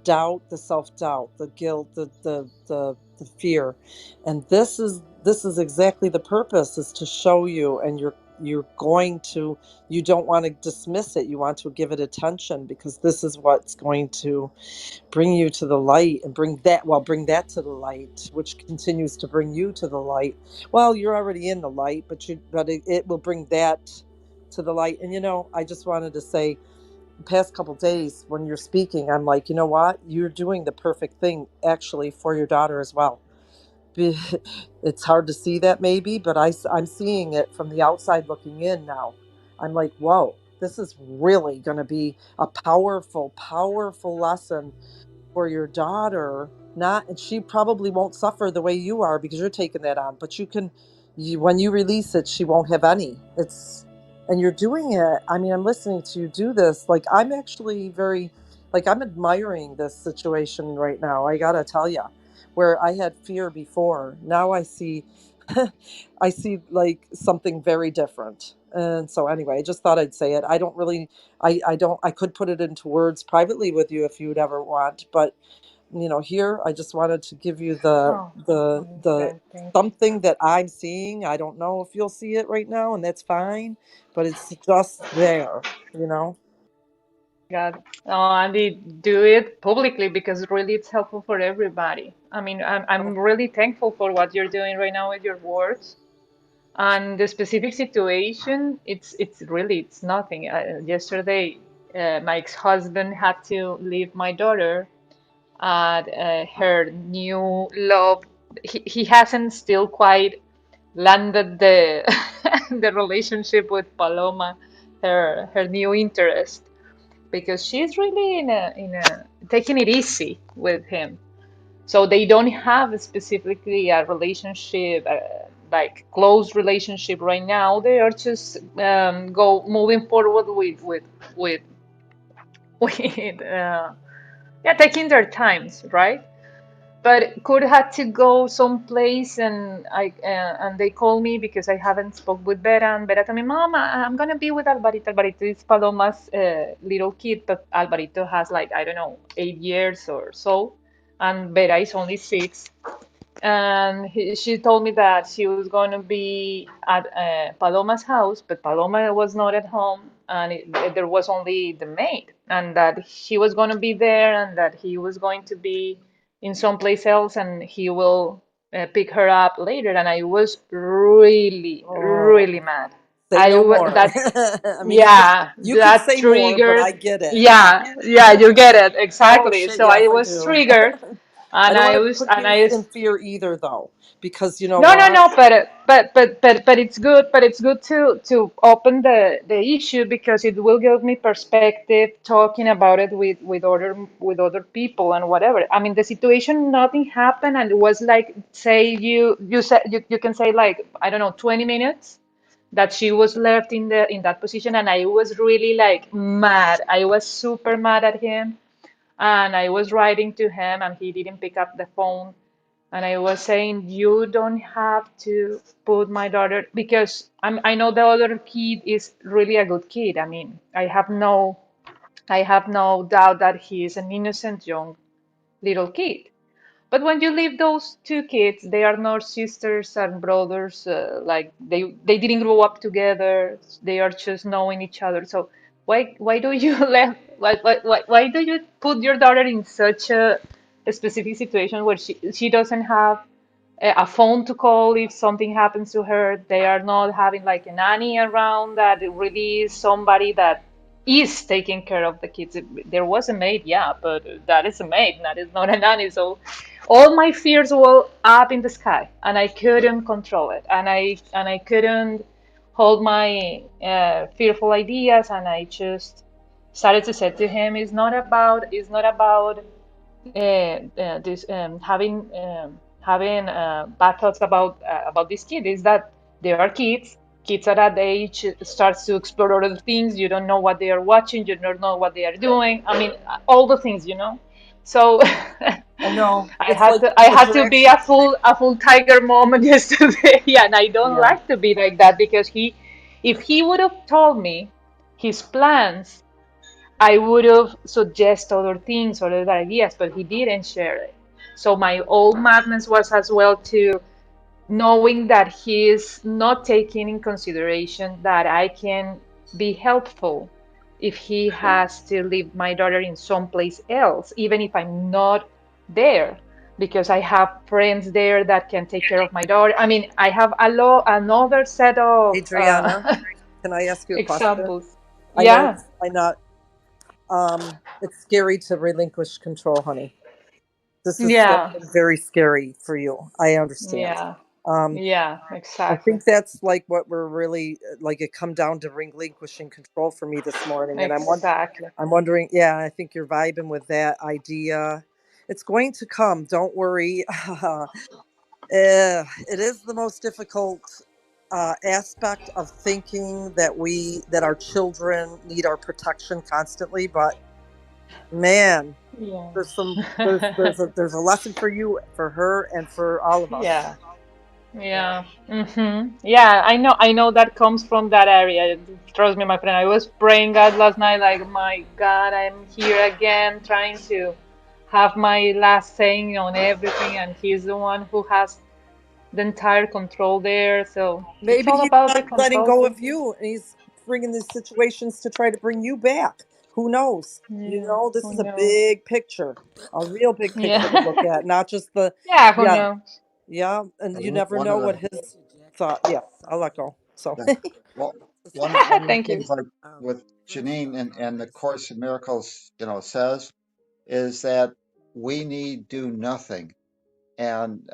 Speaker 5: doubt, the self-doubt, the guilt, the fear. And this is exactly the purpose, is to show you, and you're going to, you don't want to dismiss it. You want to give it attention, because this is what's going to bring you to the light, and bring that to the light, which continues to bring you to the light. Well, you're already in the light, but it will bring that to the light. And I just wanted to say, the past couple days when you're speaking, I'm like, you know what, you're doing the perfect thing actually for your daughter as well. It's hard to see that maybe, but I'm seeing it from the outside looking in now. I'm like, whoa, this is really going to be a powerful, powerful lesson for your daughter. Not, and she probably won't suffer the way you are, because you're taking that on, but when you release it, she won't have any. And you're doing it. I mean, I'm listening to you do this, like, I'm actually I'm admiring this situation right now. I gotta tell you, where I had fear before, now I see I see like something very different. And so anyway, I just thought I'd say it. I don't really, I could put it into words privately with you if you would ever want, but here I just wanted to give you
Speaker 4: Oh,
Speaker 5: the
Speaker 4: okay, thank you.
Speaker 5: something that I'm seeing. I don't know if you'll see it right now, and that's fine, but it's just there, you know.
Speaker 4: God. Oh, and they do it publicly because really it's helpful for everybody. I mean, I'm really thankful for what you're doing right now with your words. And the specific situation, it's nothing. Yesterday, my ex-husband had to leave my daughter at her new love. He hasn't still quite landed the the relationship with Paloma, her new interest, because she's really in a taking it easy with him. So they don't have specifically a relationship, like close relationship right now. They are just go moving forward with with yeah, taking their times, right? But could had to go someplace, and and they call me because I haven't spoke with Vera, and Vera told me, "Mom, I'm gonna be with Alvarito. Alvarito is Paloma's little kid, but Alvarito has like I don't know 8 years or so, and Vera is only 6." And she told me that she was going to be at Paloma's house, but Paloma was not at home, and there was only the maid, and that he was going to be there, and that he was going to be in some place else, and he will pick her up later. And I was really,
Speaker 5: Oh,
Speaker 4: really mad.
Speaker 5: say no more.
Speaker 4: That,
Speaker 5: I mean,
Speaker 4: yeah,
Speaker 5: you can
Speaker 4: that
Speaker 5: say more, but I
Speaker 4: triggered.
Speaker 5: get it.
Speaker 4: Yeah, yeah, you get it
Speaker 5: Oh
Speaker 4: exactly.
Speaker 5: shit,
Speaker 4: So I
Speaker 5: yes, I
Speaker 4: was
Speaker 5: do.
Speaker 4: triggered,
Speaker 5: I
Speaker 4: and
Speaker 5: don't want
Speaker 4: I
Speaker 5: to
Speaker 4: was,
Speaker 5: put
Speaker 4: and
Speaker 5: you
Speaker 4: I
Speaker 5: in fear either, though, because you know
Speaker 4: no, no,
Speaker 5: what?
Speaker 4: no, but it's good, to open the issue because it will give me perspective talking about it with other people and whatever. I mean, the situation, nothing happened, and it was like, say you said, you can say like, I don't know, 20 minutes that she was left in that position, and I was really like mad. I was super mad at him, and I was writing to him, and he didn't pick up the phone. And I was saying, you don't have to put my daughter, because I know the other kid is really a good kid. I mean, I have no doubt that he is an innocent young little kid. But when you leave those two kids, they are not sisters and brothers. Like they didn't grow up together. They are just knowing each other. So why do you why do you put your daughter in such a specific situation where she doesn't have a phone to call if something happens to her? They are not having like a nanny around that really is somebody that is taking care of the kids. There was a maid, yeah, but that is a maid, that is not a nanny. So all my fears were up in the sky, and I couldn't control it, and I couldn't hold my fearful ideas, and I just started to say to him, it's not about this having bad thoughts about this kid. Is that there are kids at that age starts to explore other things. You don't know what they are watching, you don't know what they are doing. I mean, all the things, so
Speaker 5: I know
Speaker 4: I
Speaker 5: it's
Speaker 4: had
Speaker 5: like
Speaker 4: to I had to be
Speaker 5: attraction.
Speaker 4: a full tiger mom yesterday. Yeah, and I don't
Speaker 5: Yeah.
Speaker 4: like to be like that, because if he would have told me his plans, I would have suggested other things or other ideas, but he didn't share it. So my old madness was as well to knowing that he is not taking in consideration that I can be helpful if he has to leave my daughter in someplace else, even if I'm not there, because I have friends there that can take care of my daughter. I mean, I have another set of
Speaker 5: Adriana, can I ask you a question?
Speaker 4: examples.
Speaker 5: I know
Speaker 4: Yeah,
Speaker 5: it's I not it's scary to relinquish control, honey. This is
Speaker 4: yeah,
Speaker 5: something very scary for you. I understand.
Speaker 4: yeah,
Speaker 5: Um,
Speaker 4: yeah,
Speaker 5: I
Speaker 4: exactly,
Speaker 5: think that's like what we're really like. It come down to relinquishing control for me this morning, and
Speaker 4: exactly.
Speaker 5: I'm wondering. Yeah, I think you're vibing with that idea. It's going to come. Don't worry. It is the most difficult aspect of thinking that our children need our protection constantly. But man,
Speaker 4: Yeah.
Speaker 5: there's a lesson for you, for her, and for all of us.
Speaker 4: Yeah. Yeah. Yeah, I know that comes from that area. Trust me, my friend. I was praying God last night, like, my God, I'm here again, trying to have my last saying on everything, and He's the one who has the entire control there. So it's
Speaker 5: Maybe
Speaker 4: all
Speaker 5: he's
Speaker 4: about the
Speaker 5: not letting
Speaker 4: control.
Speaker 5: go of you and he's bringing these situations to try to bring you back. Who knows?
Speaker 4: Yeah,
Speaker 5: This
Speaker 4: who
Speaker 5: is a
Speaker 4: knows?
Speaker 5: big picture, a real big picture to
Speaker 4: Yeah.
Speaker 5: look at, not just the,
Speaker 4: Yeah, who
Speaker 5: yeah,
Speaker 4: knows?
Speaker 5: yeah, and you never
Speaker 2: One of
Speaker 5: know what
Speaker 2: the
Speaker 5: his thought. Yeah, I'll let go. So,
Speaker 2: yeah, well, one of the
Speaker 4: Thank you.
Speaker 2: things like with Janine and the Course in Miracles, says is that we need do nothing. And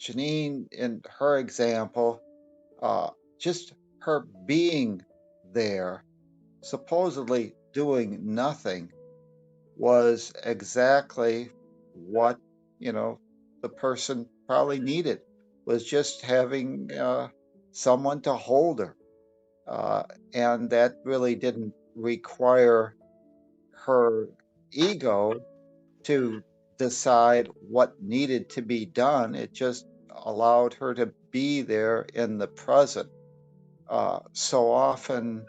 Speaker 2: Janine, in her example, just her being there, supposedly doing nothing, was exactly what, you know, the person probably needed, was just having someone to hold her. Uh, and that really didn't require her ego to decide what needed to be done. It just allowed her to be there in the present. So often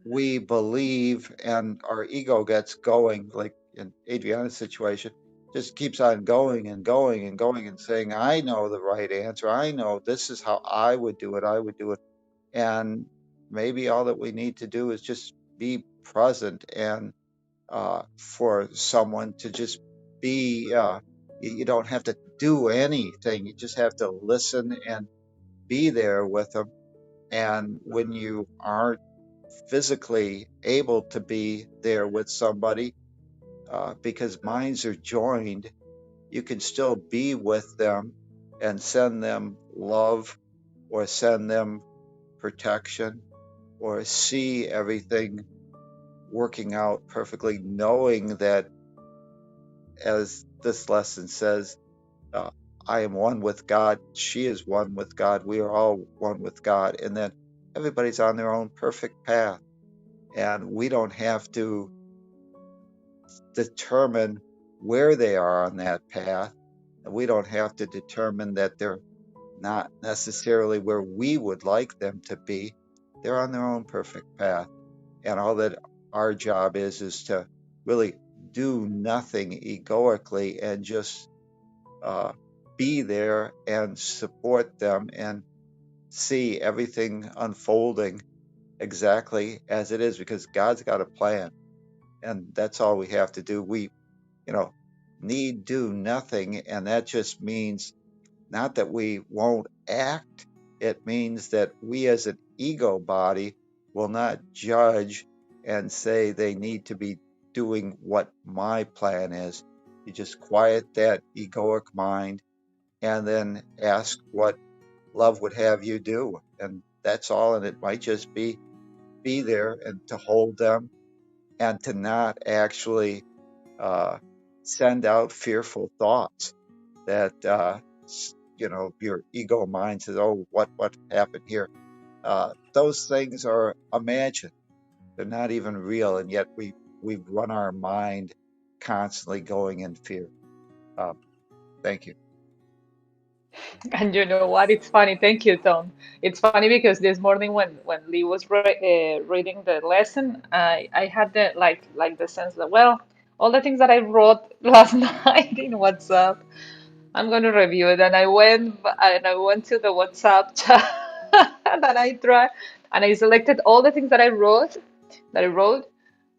Speaker 2: we believe and our ego gets going, like in Adriana's situation, just keeps on going and going and going and saying, I know the right answer. I know this is how I would do it. I would do it. And maybe all that we need to do is just be present, and for someone to just be, you don't have to do anything. You just have to listen and be there with them. And when you aren't physically able to be there with somebody, because minds are joined, you can still be with them and send them love, or send them protection, or see everything working out perfectly, knowing that, as this lesson says, uh, I am one with God, she is one with God, we are all one with God, and then everybody's on their own perfect path. And we don't have to determine where they are on that path. And we don't have to determine that they're not necessarily where we would like them to be. They're on their own perfect path. And all that our job is to really do nothing egoically, and just uh, be there and support them and see everything unfolding exactly as it is, because God's got a plan, and that's all we have to do. We, you know, need do nothing, and that just means not that we won't act. It means that we as an ego body will not judge and say they need to be doing what my plan is. You just quiet that egoic mind and then ask what love would have you do. And that's all. And it might just be there and to hold them, and to not actually uh, send out fearful thoughts that your ego mind says, "Oh, what happened here?" Those things are imagined; they're not even real, and yet we run our mind constantly going in fear. Uh, thank you.
Speaker 4: And you know what? It's funny. Thank you, Tom. It's funny because this morning when Lee was reading the lesson, I had the the sense that, well, all the things that I wrote last night in WhatsApp, I'm going to review it. And I went to the WhatsApp chat that I tried, and I selected all the things that I wrote,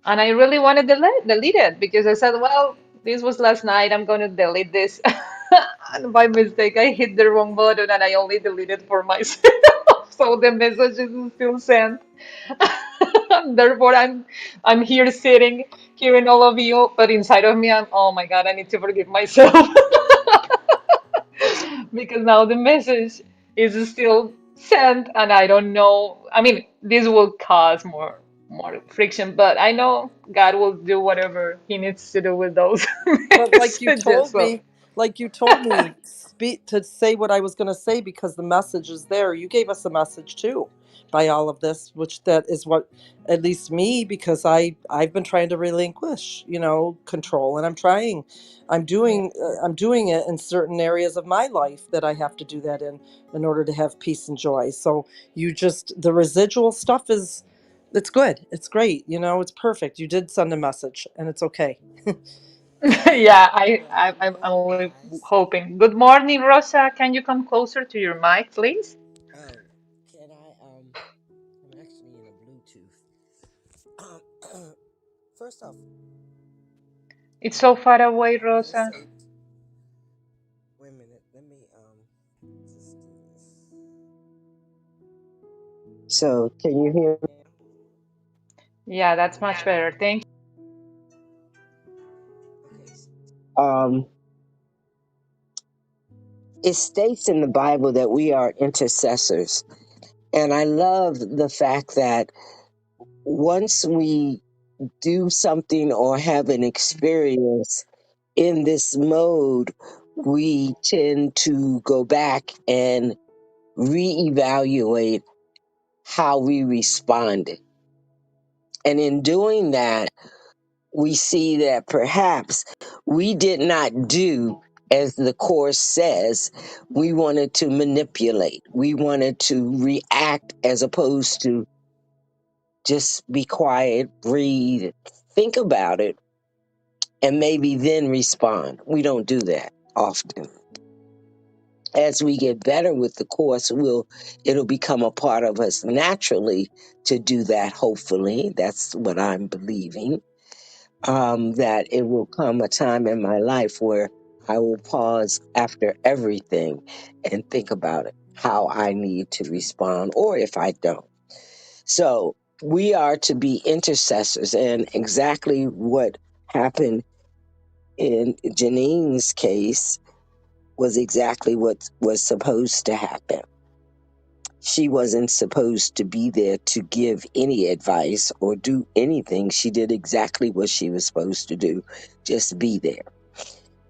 Speaker 4: and I really wanted to delete it because I said, well, this was last night. I'm going to delete this. And by mistake, I hit the wrong button and I only deleted for myself. So the message is still sent. Therefore, I'm here sitting, hearing all of you, but inside of me, I'm, oh my God, I need to forgive myself. Because now the message is still sent, and I don't know. I mean, this will cause more friction, but I know God will do whatever He needs to do with those
Speaker 5: but like you
Speaker 4: messages.
Speaker 5: told
Speaker 4: So
Speaker 5: me, Like you told me speak to say what I was going to say because the message is there. You gave us a message too by all of this, which that is what at least me, because I've been trying to relinquish, control, and
Speaker 4: Yeah.
Speaker 5: I'm doing it in certain areas of my life that I have to do that in order to have peace and joy. So the residual stuff is it's good. It's great. It's perfect. You did send a message and it's okay.
Speaker 4: Yeah, I'm only hoping. Good morning, Rosa. Can you come closer to your mic, please?
Speaker 6: Oh, can I? I'm actually in a Bluetooth. First off,
Speaker 4: It's so far away,
Speaker 6: I'm gonna
Speaker 4: Rosa.
Speaker 6: say. Wait a minute. Let me just do this.
Speaker 7: So, can you hear me
Speaker 4: Yeah, that's much better. Thank
Speaker 6: Okay.
Speaker 7: now? It states in the Bible that we are intercessors. And I love the fact that once we do something or have an experience in this mode, we tend to go back and reevaluate how we responded. And in doing that, we see that perhaps we did not do as the course says. We wanted to manipulate, we wanted to react as opposed to just be quiet, breathe, think about it, and maybe then respond. We don't do that often. As we get better with the course, it'll become a part of us naturally to do that. Hopefully, that's what I'm believing. That it will come a time in my life where I will pause after everything and think about it, how I need to respond, or if I don't. So we are to be intercessors, and exactly what happened in Janine's case was exactly what was supposed to happen. She wasn't supposed to be there to give any advice or do anything. She did exactly what she was supposed to do, just be there.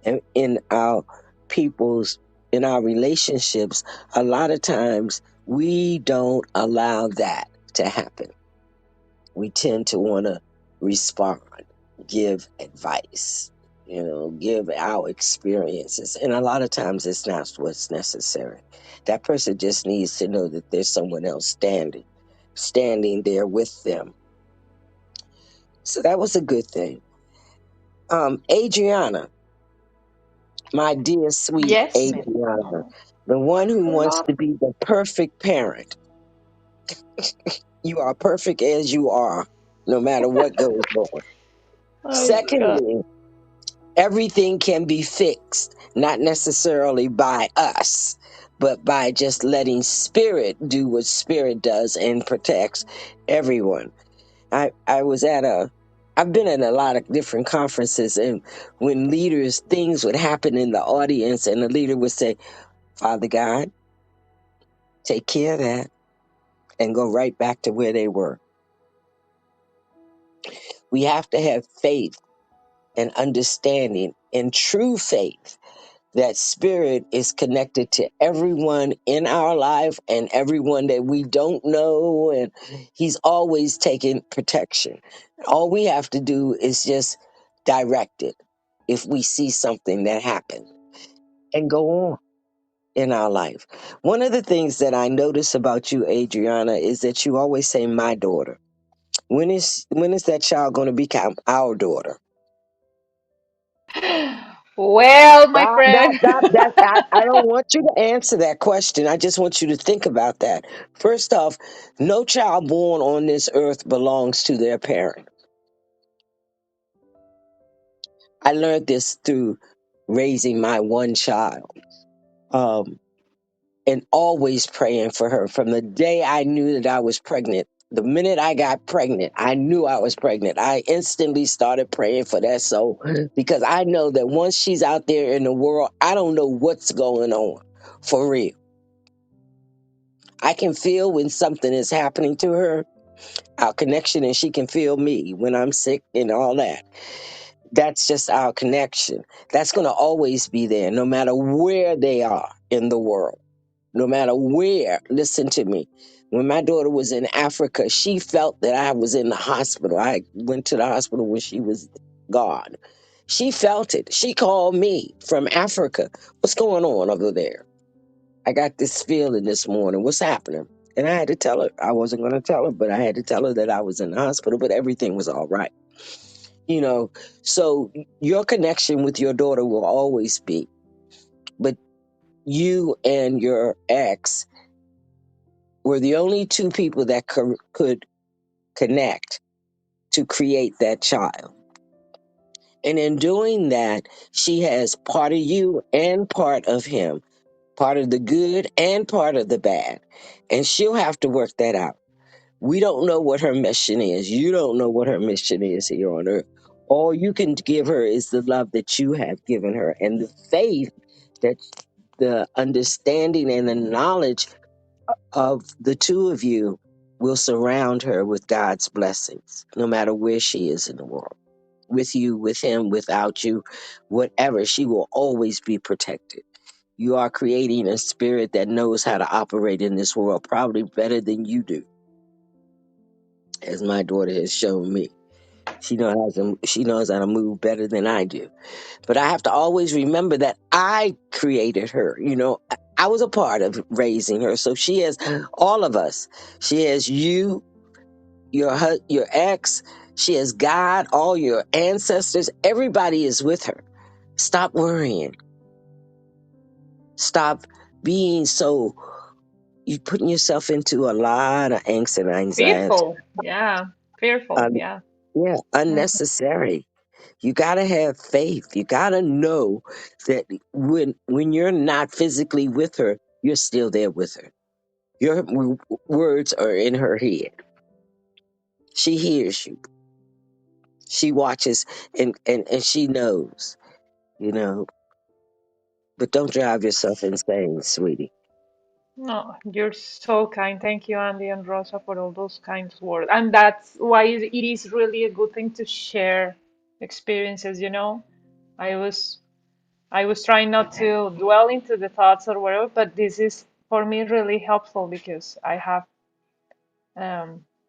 Speaker 7: And in our people's, in our relationships, a lot of times we don't allow that to happen. We tend to want to respond, give advice, give our experiences. And a lot of times it's not what's necessary. That person just needs to know that there's someone else standing there with them. So that was a good thing. Adriana, my dear,
Speaker 4: you.
Speaker 7: sweet
Speaker 4: Yes, ma'am.
Speaker 7: Adriana, the one who wants
Speaker 4: Love.
Speaker 7: to be the perfect parent. You are perfect as you are, no matter what goes on.
Speaker 4: My God.
Speaker 7: Secondly, everything can be fixed, not necessarily by us, but by just letting spirit do what spirit does and protects everyone. I was I've been at a lot of different conferences, and when things would happen in the audience, and the leader would say, Father God, take care of that, and go right back to where they were. We have to have faith and understanding and true faith that spirit is connected to everyone in our life and everyone that we don't know. And he's always taking protection. All we have to do is just direct it if we see something that happened and go on in our life. One of the things that I notice about you, Adriana, is that you always say, my daughter. When is that child going to become our daughter?
Speaker 4: Well, my
Speaker 7: Stop, stop,
Speaker 4: friend.
Speaker 7: stop. I don't want you to answer that question. I just want you to think about that. First off, no child born on this earth belongs to their parent. I learned this through raising my one child, and always praying for her from the day I knew that I was pregnant. The minute I got pregnant, I knew I was pregnant. I instantly started praying for that soul because I know that once she's out there in the world, I don't know what's going on for real. I can feel when something is happening to her, our connection, and she can feel me when I'm sick and all that. That's just our connection. That's going to always be there, no matter where they are in the world. No matter where. Listen to me. When my daughter was in Africa, she felt that I was in the hospital. I went to the hospital when she was gone. She felt it. She called me from Africa. What's going on over there? I got this feeling this morning. What's happening? And I had to tell her. I wasn't going to tell her, but I had to tell her that I was in the hospital, but everything was all right. You know, so your connection with your daughter will always be, but you and your ex were the only two people that could connect to create that child. And in doing that, she has part of you and part of him, part of the good and part of the bad. And she'll have to work that out. We don't know what her mission is. You don't know what her mission is here on earth. All you can give her is the love that you have given her and the faith that the understanding and the knowledge of the two of you will surround her with God's blessings, no matter where she is in the world. With you, with him, without you, whatever, she will always be protected. You are creating a spirit that knows how to operate in this world probably better than you do, as my daughter has shown me. She knows how to move better than I do. But I have to always remember that I created her. You know, I was a part of raising her. So she has all of us. She has you, your ex. She has God, all your ancestors. Everybody is with her. Stop worrying. Stop being so. You putting yourself into a lot of angst and anxiety.
Speaker 4: Fearful. Yeah. Fearful.
Speaker 7: Un-
Speaker 4: Yeah.
Speaker 7: yeah,
Speaker 4: Mm.
Speaker 7: unnecessary. You got to have faith. You got to know that when you're not physically with her, you're still there with her. Your words are in her head. She hears you. She watches and she knows, you know. But don't drive yourself insane, sweetie.
Speaker 4: No, you're so kind. Thank you, Andy and Rosa, for all those kind words. And that's why it is really a good thing to share experiences, you know. I was I was trying not to dwell into the thoughts or whatever, but this is for me really helpful because I have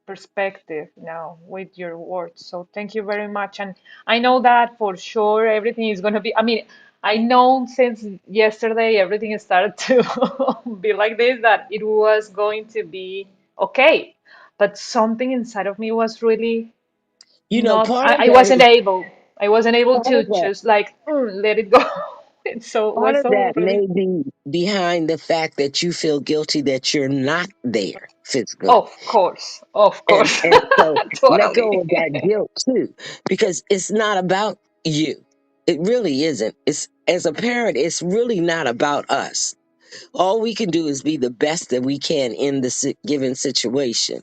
Speaker 4: perspective now with your words. So thank you very much. And I know that for sure everything is going to be, I mean, I know since yesterday everything started to be like this, that it was going to be okay. But something inside of me was really
Speaker 7: You know,
Speaker 4: not, I wasn't able. I wasn't able
Speaker 7: part
Speaker 4: to
Speaker 7: of that
Speaker 4: just like let it go. It so
Speaker 7: part
Speaker 4: was
Speaker 7: of
Speaker 4: so
Speaker 7: that
Speaker 4: really,
Speaker 7: may be behind the fact that you feel guilty that you're not there physically.
Speaker 4: of course,
Speaker 7: And so let
Speaker 4: totally.
Speaker 7: go of that guilt too, because it's not about you. It really isn't. It's as a parent, it's really not about us. All we can do is be the best that we can in the given situation.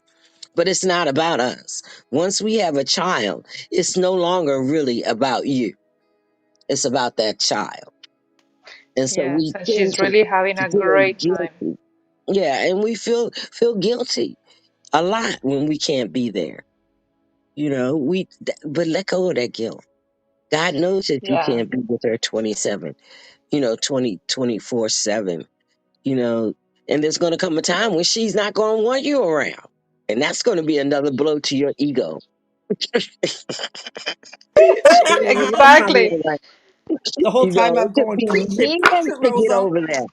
Speaker 7: But it's not about us. Once we have a child, it's no longer really about you. It's about that child. And so
Speaker 4: Yes,
Speaker 7: we
Speaker 4: and
Speaker 7: tend
Speaker 4: she's really having
Speaker 7: to
Speaker 4: a
Speaker 7: feel
Speaker 4: great time.
Speaker 7: guilty. Yeah, and we feel guilty a lot when we can't be there. You know, but let go of that guilt. God knows that you
Speaker 4: Yeah.
Speaker 7: can't be with her 27, 24/7, you know, and there's going to come a time when she's not going to want you around. And that's going to be another blow to your ego. Mommy
Speaker 4: Exactly.
Speaker 7: ain't like,
Speaker 5: The whole time
Speaker 7: it
Speaker 5: I'm
Speaker 7: took
Speaker 5: going,
Speaker 7: me
Speaker 5: preach it, preach
Speaker 7: years
Speaker 5: it,
Speaker 7: to get
Speaker 5: Rosa.
Speaker 7: over that.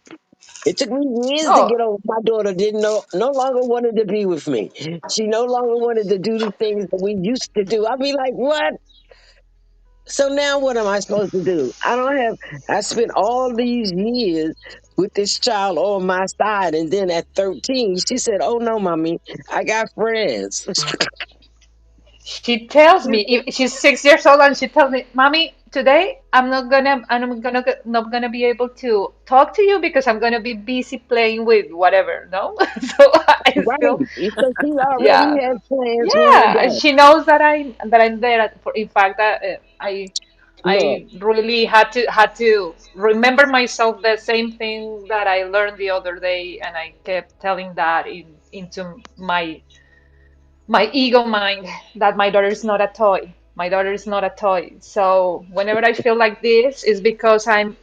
Speaker 7: It took me years to
Speaker 4: Oh,
Speaker 7: get over. My daughter didn't know, no longer wanted to be with me. She no longer wanted to do the things that we used to do. I'd be like, what? So now what am I supposed to do? I spent all these years with this child on my side. And then at 13, she said, oh no, mommy, I got friends.
Speaker 4: she tells me if she's 6 years old and she tells me, "Mommy, today not gonna be able to talk to you because I'm gonna be busy playing with whatever." No, so I
Speaker 7: Right.
Speaker 4: still,
Speaker 7: So she already
Speaker 4: yeah,
Speaker 7: has plans for her
Speaker 4: yeah. And
Speaker 7: day.
Speaker 4: she knows that I'm there. In fact, that
Speaker 7: Look,
Speaker 4: I really had to remember myself the same thing that I learned the other day, and I kept telling that into my ego mind that my daughter is not a toy. My daughter is not a toy. So whenever I feel like this, is because I'm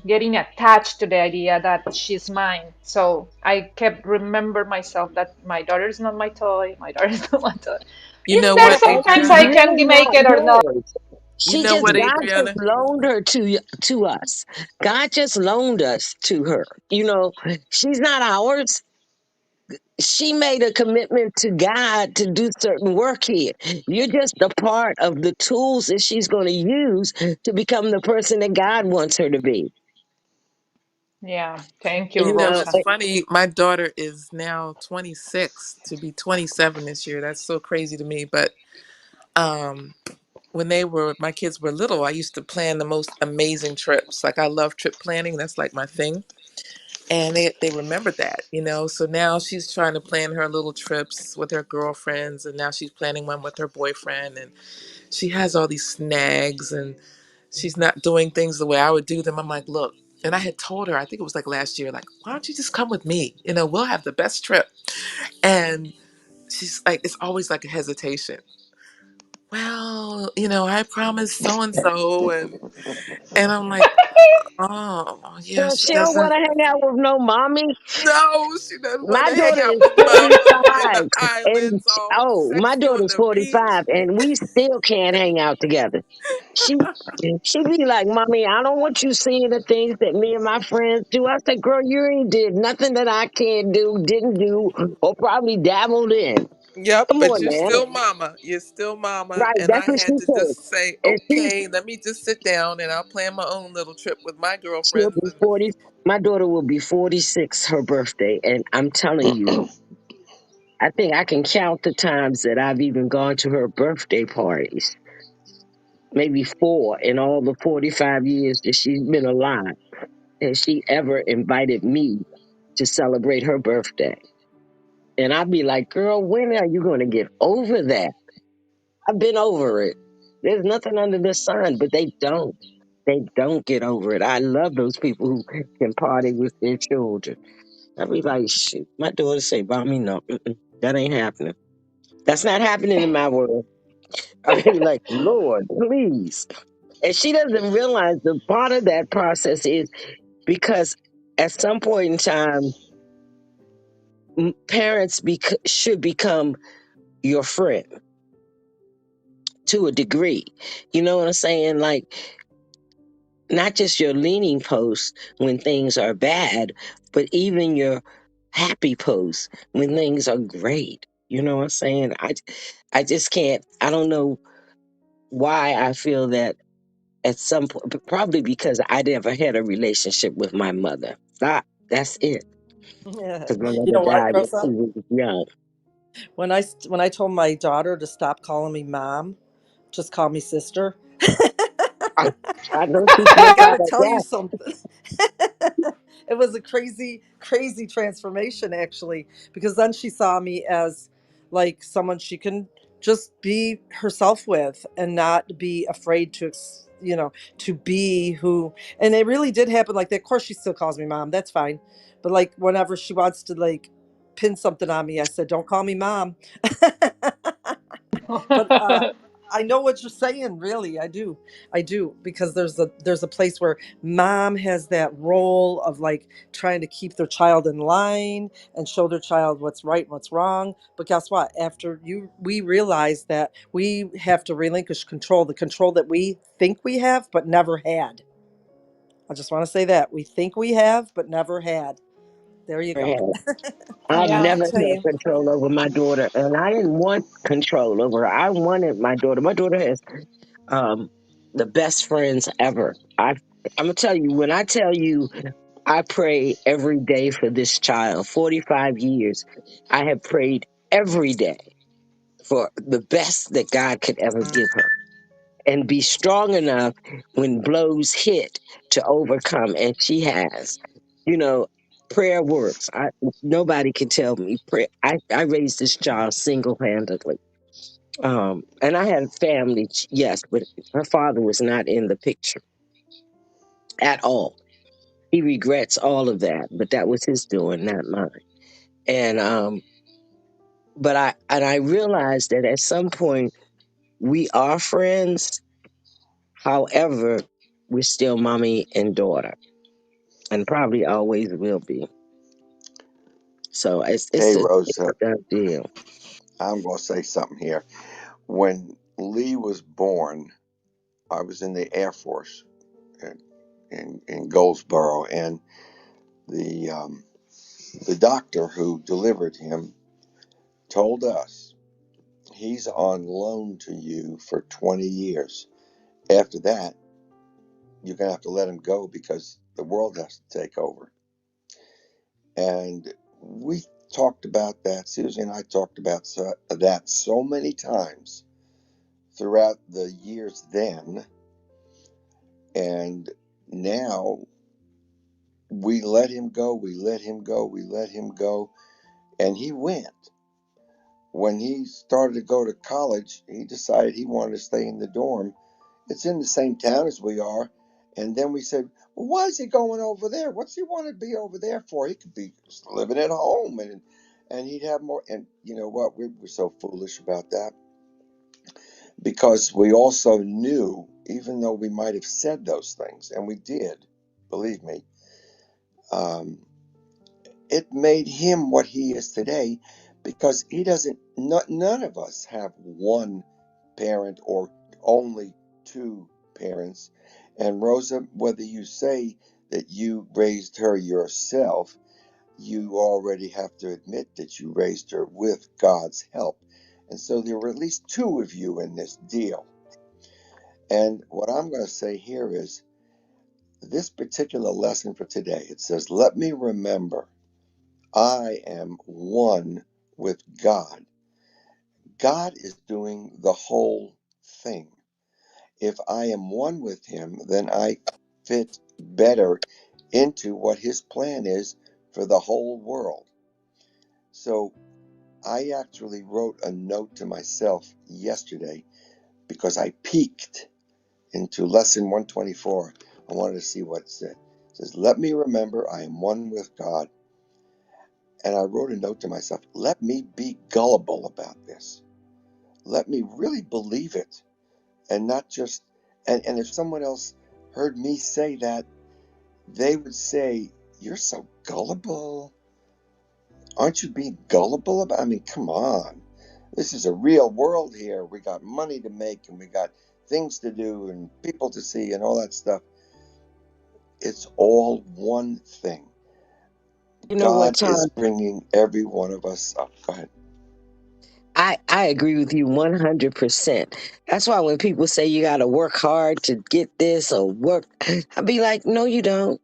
Speaker 4: getting attached to the idea that she's mine. So I kept remember myself that my daughter is not my toy. My daughter is not my toy.
Speaker 3: You
Speaker 4: Is
Speaker 3: know
Speaker 4: there
Speaker 3: what,
Speaker 7: And
Speaker 4: sometimes
Speaker 7: she's
Speaker 4: I
Speaker 3: Adriana?
Speaker 4: can
Speaker 7: really
Speaker 4: make
Speaker 7: not
Speaker 4: it or not?
Speaker 7: yours.
Speaker 3: You
Speaker 7: She
Speaker 3: know
Speaker 7: just
Speaker 3: what,
Speaker 7: God just
Speaker 3: Adriana?
Speaker 7: loaned her to us. God just loaned us to her. You know, she's not ours. She made a commitment to God to do certain work here. You're just a part of the tools that she's going to use to become the person that God wants her to be.
Speaker 4: Yeah, thank you,
Speaker 3: You
Speaker 7: You
Speaker 3: know,
Speaker 7: know,
Speaker 3: it's
Speaker 4: Rosa.
Speaker 3: funny. My daughter is now 26 to be 27 this year. That's so crazy to me. But um, when my kids were little, I used to plan the most amazing trips. Like I love trip planning. That's like my thing. And they remembered that, you know. So now she's trying to plan her little trips with her girlfriends, and now she's planning one with her boyfriend, and she has all these snags, and she's not doing things the way I would do them. I'm like, look, and I had told her, I think it was like last year, like, why don't you just come with me? You know, we'll have the best trip. And she's like, it's always like a hesitation. Well, you know, I promised so and so, and I'm like, oh yeah,
Speaker 7: so
Speaker 3: she
Speaker 7: she don't want
Speaker 3: doesn't.
Speaker 7: to hang out with no mommy.
Speaker 3: No, she doesn't want
Speaker 7: My
Speaker 3: to hang
Speaker 7: daughter
Speaker 3: out
Speaker 7: is
Speaker 3: with mama in the
Speaker 7: 45, and
Speaker 3: islands, all
Speaker 7: oh, my
Speaker 3: sexy on
Speaker 7: daughter's
Speaker 3: the beach.
Speaker 7: 45, and we still can't hang out together. She she be like, "Mommy, I don't want you seeing the things that me and my friends do." I said, "Girl, you ain't did nothing that I can't do, didn't do, or probably dabbled in."
Speaker 3: Yep,
Speaker 7: Come
Speaker 3: but
Speaker 7: on
Speaker 3: you're
Speaker 7: now,
Speaker 3: still mama. You're still mama.
Speaker 7: right?
Speaker 3: And
Speaker 7: That's
Speaker 3: I
Speaker 7: what she
Speaker 3: had to
Speaker 7: said,
Speaker 3: just say,
Speaker 7: and
Speaker 3: okay, let me just sit down and I'll plan my own little trip with my
Speaker 7: she'll
Speaker 3: girlfriends.
Speaker 7: be
Speaker 3: And
Speaker 7: 40. My daughter will be 46, her birthday, and I'm telling you, I think I can count the times that I've even gone to her birthday parties. Maybe four in all the 45 years that she's been alive. Has she ever invited me to celebrate her birthday? And I'd be like, girl, when are you going to get over that? I've been over it. There's nothing under the sun, but they don't. They don't get over it. I love those people who can party with their children. I'd be like, shoot, my daughter say, Mommy, no, that ain't happening. That's not happening in my world. I'd be like, Lord, please. And she doesn't realize the part of that process is because at some point in time, parents should become your friend to a degree. You know what I'm saying? Like, not just your leaning post when things are bad, but even your happy post when things are great. You know what I'm saying? I just can't, I don't know why I feel that at some point, but probably because I never had a relationship with my mother. That's it. Because my
Speaker 5: You
Speaker 7: mother
Speaker 5: know what,
Speaker 7: died when
Speaker 5: Rosa?
Speaker 7: she was young.
Speaker 5: When I told my daughter to stop calling me mom, just call me sister.
Speaker 7: I know she
Speaker 5: I
Speaker 7: slipped
Speaker 5: got
Speaker 7: out
Speaker 5: to
Speaker 7: of
Speaker 5: tell you
Speaker 7: that.
Speaker 5: something. It was a crazy, crazy transformation, actually, because then she saw me as like someone she can just be herself with and not be afraid to, to be who. And it really did happen like that. Of course, she still calls me mom. That's fine. But like whenever she wants to like pin something on me, I said, don't call me mom. But I know what you're saying. Really, I do, because there's a place where mom has that role of like trying to keep their child in line and show their child what's right and what's wrong. But guess what? After we realize that we have to relinquish control, the control that we think we have but never had. I just want to say that we think we have but never had. There you go.
Speaker 7: I've
Speaker 5: But
Speaker 4: Yeah.
Speaker 5: I'll
Speaker 7: never
Speaker 5: tell
Speaker 7: had
Speaker 5: you.
Speaker 7: control over my daughter, and I didn't want control over her. I wanted my daughter. My daughter has um, the best friends ever. I'm gonna tell you, when I tell you I pray every day for this child. 45 years, I have prayed every day for the best that God could ever give her, and be strong enough when blows hit to overcome, and she has. You know, prayer works. Nobody can tell me prayer. I raised this child single handedly. And I had a family, yes, but her father was not in the picture at all. He regrets all of that, but that was his doing, not mine. And but I realized that at some point We are friends. However, we're still mommy and daughter, and probably always will be. So
Speaker 8: Hey,
Speaker 7: it's a
Speaker 8: Rosa,
Speaker 7: done deal.
Speaker 8: I'm going to say something here. When Lee was born, I was in the Air Force in, in Goldsboro, and the the doctor who delivered him told us he's on loan to you for 20 years. After that, you're going to have to let him go because the world has to take over. And we talked about that. Susie and I talked about that so many times throughout the years then. And now we let him go, we let him go, we let him go. And he went. When he started to go to college, he decided he wanted to stay in the dorm. It's in the same town as we are. And then we said, well, why is he going over there? What's he want to be over there for? He could be living at home and he'd have more. And you know what? We were so foolish about that because we also knew, even though we might have said those things, and we did, believe me, um, it made him what he is today because he doesn't, none of us have one parent or only two parents. And Rosa, whether you say that you raised her yourself, you already have to admit that you raised her with God's help. And so there were at least two of you in this deal. And what I'm going to say here is this particular lesson for today. It says, let me remember I am one with God. God is doing the whole thing. If I am one with Him, then I fit better into what His plan is for the whole world. So I actually wrote a note to myself yesterday because I peeked into lesson 124. I wanted to see what it said. It says, let me remember I am one with God. And I wrote a note to myself, let me be gullible about this. Let me really believe it and not just, and if someone else heard me say that, they would say, you're so gullible. Aren't you being gullible about, I mean, come on. This is a real world here. We got money to make and we got things to do and people to see and all that stuff. It's all one thing.
Speaker 7: You know what,
Speaker 8: God is
Speaker 7: Tom?
Speaker 8: bringing every one of us up. Go ahead.
Speaker 7: I agree with you 100%. That's why when people say you got to work hard to get this or work, I'd be like, no, you don't.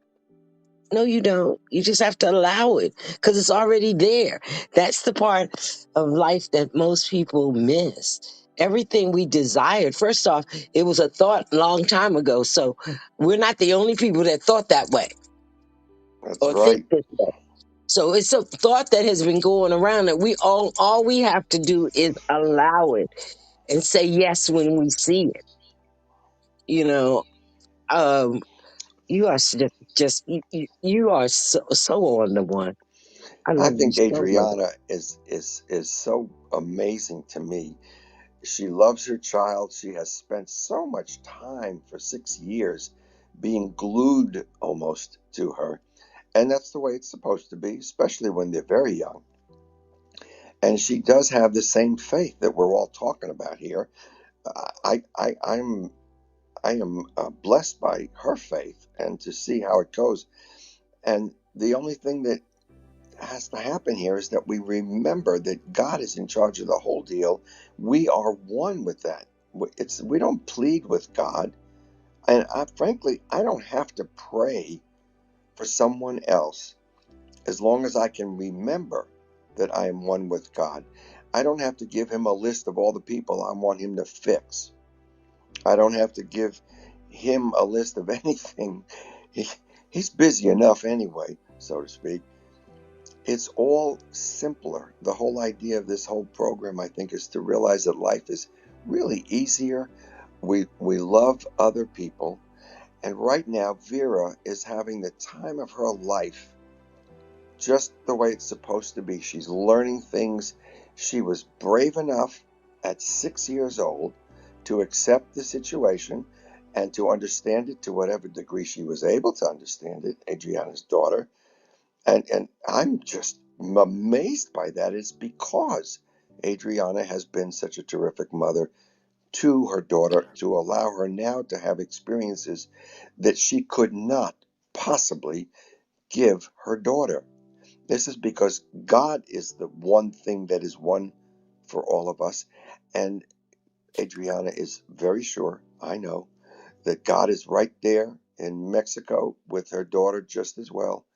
Speaker 7: No, you don't. You just have to allow it because it's already there. That's the part of life that most people miss. Everything we desired, first off, it was a thought a long time ago. So we're not the only people that thought that way
Speaker 8: That's
Speaker 7: or think
Speaker 8: right.
Speaker 7: this way. So it's a thought that has been going around that all we have to do is allow it and say yes when we see it. You know, um, you are you are so on the one. I
Speaker 8: I
Speaker 7: love you
Speaker 8: think
Speaker 7: so much.
Speaker 8: Adriana is so amazing to me. She loves her child. She has spent so much time for 6 years being glued almost to her. And that's the way it's supposed to be, especially when they're very young. And she does have the same faith that we're all talking about here. I am blessed by her faith and to see how it goes. And the only thing that has to happen here is that we remember that God is in charge of the whole deal. We are one with that. We don't plead with God, and frankly, I don't have to pray for someone else as long as I can remember that I am one with God. I don't have to give Him a list of all the people I want Him to fix. I don't have to give Him a list of anything. He, he's busy enough anyway, so to speak. It's all simpler. The whole idea of this whole program, I think, is to realize that life is really easier. We love other people. And right now, Vera is having the time of her life just the way it's supposed to be. She's learning things. She was brave enough at 6 years old to accept the situation and to understand it to whatever degree she was able to understand it, Adriana's daughter. And I'm just amazed by that. It's because Adriana has been such a terrific mother to her daughter to allow her now to have experiences that she could not possibly give her daughter. This is because God is the one thing that is one for all of us. And Adriana is very sure, I know, that God is right there in Mexico with her daughter just as well,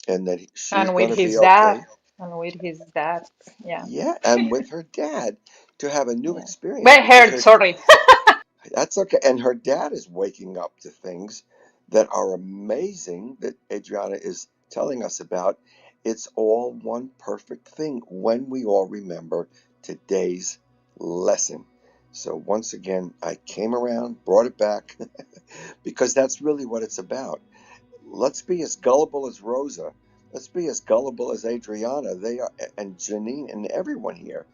Speaker 8: and that she's
Speaker 4: And with
Speaker 8: going to be
Speaker 4: his dad.
Speaker 8: okay.
Speaker 4: And with his dad. Yeah.
Speaker 8: Yeah, and with her dad to have a new
Speaker 4: Yeah.
Speaker 8: experience
Speaker 4: But
Speaker 8: because
Speaker 4: her,
Speaker 8: her
Speaker 4: sorry.
Speaker 8: that's okay. And her dad is waking up to things that are amazing that Adriana is telling us about. It's all one perfect thing when we all remember today's lesson. So once again, I came around, brought it back, because that's really what it's about. Let's be as gullible as Rosa. Let's be as gullible as Adriana. They are, and Janine and everyone here.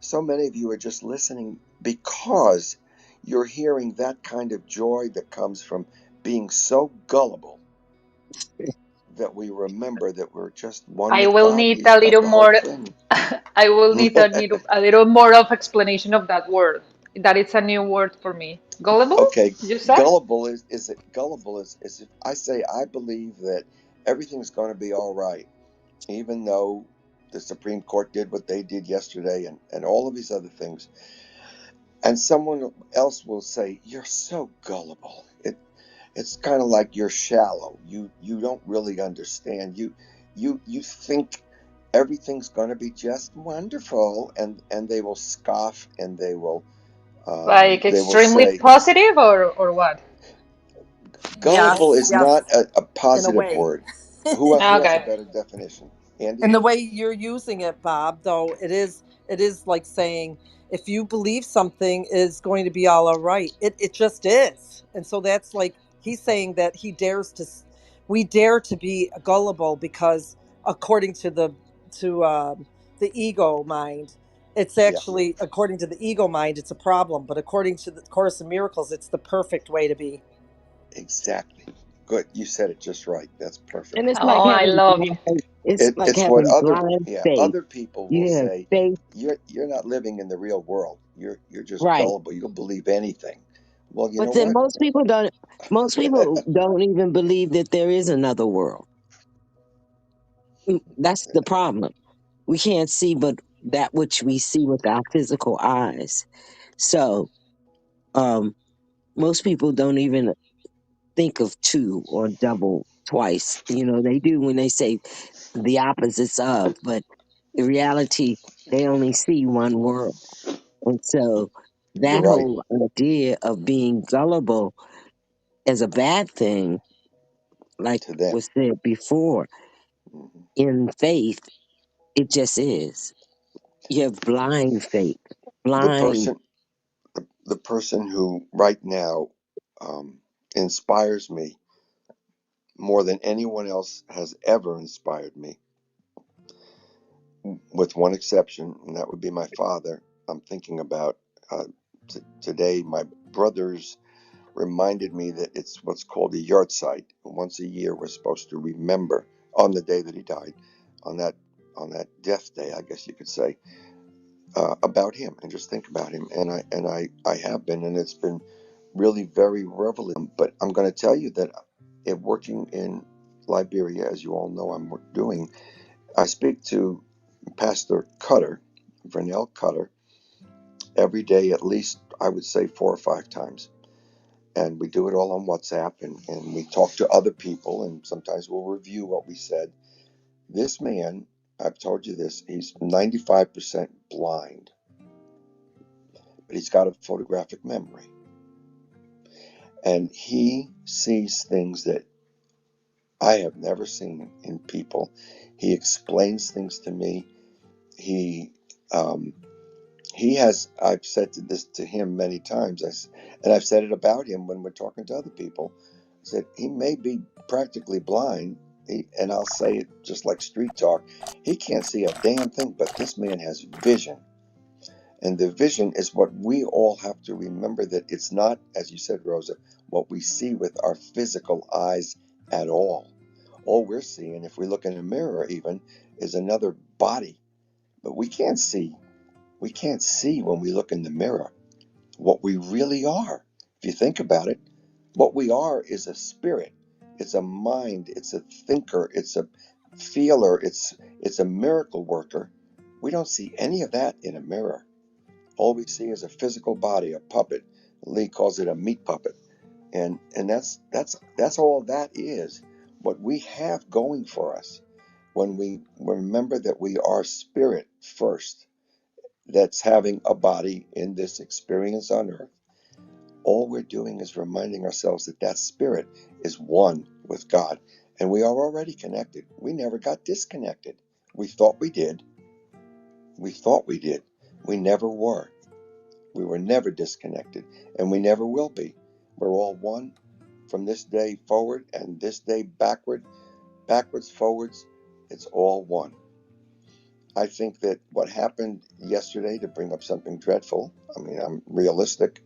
Speaker 8: So many of you are just listening because you're hearing that kind of joy that comes from being so gullible that we remember that we're just one
Speaker 4: I
Speaker 8: with
Speaker 4: will
Speaker 8: God.
Speaker 4: need
Speaker 8: He's
Speaker 4: a
Speaker 8: got
Speaker 4: little
Speaker 8: the whole
Speaker 4: more.
Speaker 8: thing.
Speaker 4: I will need a little more of explanation of that word. That it's a new word for me. Gullible,
Speaker 8: Okay,
Speaker 4: you said?
Speaker 8: gullible is it gullible is if I say I believe that everything's going to be all right, even though the Supreme Court did what they did yesterday and all of these other things. And someone else will say, "You're so gullible." It's kind of like you're shallow. You don't really understand. You think everything's going to be just wonderful, and they will scoff and
Speaker 4: Like
Speaker 8: they will
Speaker 4: extremely
Speaker 8: say
Speaker 4: positive or what?
Speaker 8: gullible
Speaker 5: Yes,
Speaker 8: is
Speaker 5: yes,
Speaker 8: not a
Speaker 5: in a
Speaker 8: positive
Speaker 5: way.
Speaker 8: word. Who has a
Speaker 4: Okay.
Speaker 8: better definition? Andy?
Speaker 5: And the way you're using it, Bob, though, it is like saying if you believe something is going to be all right, it just is. And so that's like he's saying that we dare to be gullible because according to the ego mind, it's
Speaker 8: Yeah,
Speaker 5: actually according to the ego mind, it's a problem, but according to the Course in Miracles, it's the perfect way to be.
Speaker 8: exactly. Good. You said it just right. That's
Speaker 7: And
Speaker 8: perfect.
Speaker 7: it's like
Speaker 4: Oh, I
Speaker 7: having
Speaker 4: love you.
Speaker 7: blind, it's like
Speaker 8: It's what
Speaker 7: having blind faith.
Speaker 8: other people will
Speaker 7: You have
Speaker 8: say.
Speaker 7: faith,
Speaker 8: You're not living in the real world. You're just
Speaker 7: right?
Speaker 8: gullible. You'll believe anything. Well, you
Speaker 7: But
Speaker 8: know
Speaker 7: then
Speaker 8: what?
Speaker 7: most people don't. Most people don't even believe that there is another world. That's the problem. We can't see but that which we see with our physical eyes. So um, most people don't even think of two or double twice. You know, they do when they say the opposites of, but in reality, they only see one world. And so
Speaker 8: You're
Speaker 7: that
Speaker 8: right.
Speaker 7: whole idea of being gullible as a bad thing, like
Speaker 8: To them,
Speaker 7: was said before,
Speaker 8: hmm
Speaker 7: in faith, it just is. You have blind faith,
Speaker 8: the
Speaker 7: blind.
Speaker 8: person the person who right now um, inspires me more than anyone else has ever inspired me, with one exception, and that would be my father. I'm thinking about today. My brothers reminded me that it's what's called a yard site. Once a year, we're supposed to remember on the day that he died, on that on that death day, I guess you could say, about him and just think about him. And I have been, and it's been really very relevant. But I'm going to tell you that working in Liberia, as you all know, I'm doing. I speak to Pastor Cutter, Vernell Cutter, every day, at least I would say 4 or 5 times. And we do it all on WhatsApp, and we talk to other people, and sometimes we'll review what we said. This man, I've told you this, he's 95% blind, but he's got a photographic memory. And he sees things that I have never seen in people. He explains things to me. He um, he has. I've said this to him many times, and I've said it about him when we're talking to other people. I said he may be practically blind, and I'll say it just like street talk. He can't see a damn thing, but this man has vision. And the vision is what we all have to remember, that it's not, as you said, Rosa, what we see with our physical eyes at all. All we're seeing, if we look in a mirror even, is another body. But we can't see. We can't see when we look in the mirror what we really are. If you think about it, what we are is a spirit. It's a mind. It's a thinker. It's a feeler. It's a miracle worker. We don't see any of that in a mirror. All we see is a physical body, a puppet. Lee calls it a meat puppet, and that's all that is. What we have going for us when we remember that we are spirit first, that's having a body in this experience on earth. All we're doing is reminding ourselves that that spirit is one with God, and we are already connected. We never got disconnected. We thought we did. We thought we did. We never were. We were never disconnected, and we never will be. We're all one from this day forward, and this day backwards, forwards. It's all one. I think that what happened yesterday, to bring up something dreadful, I mean, I'm realistic,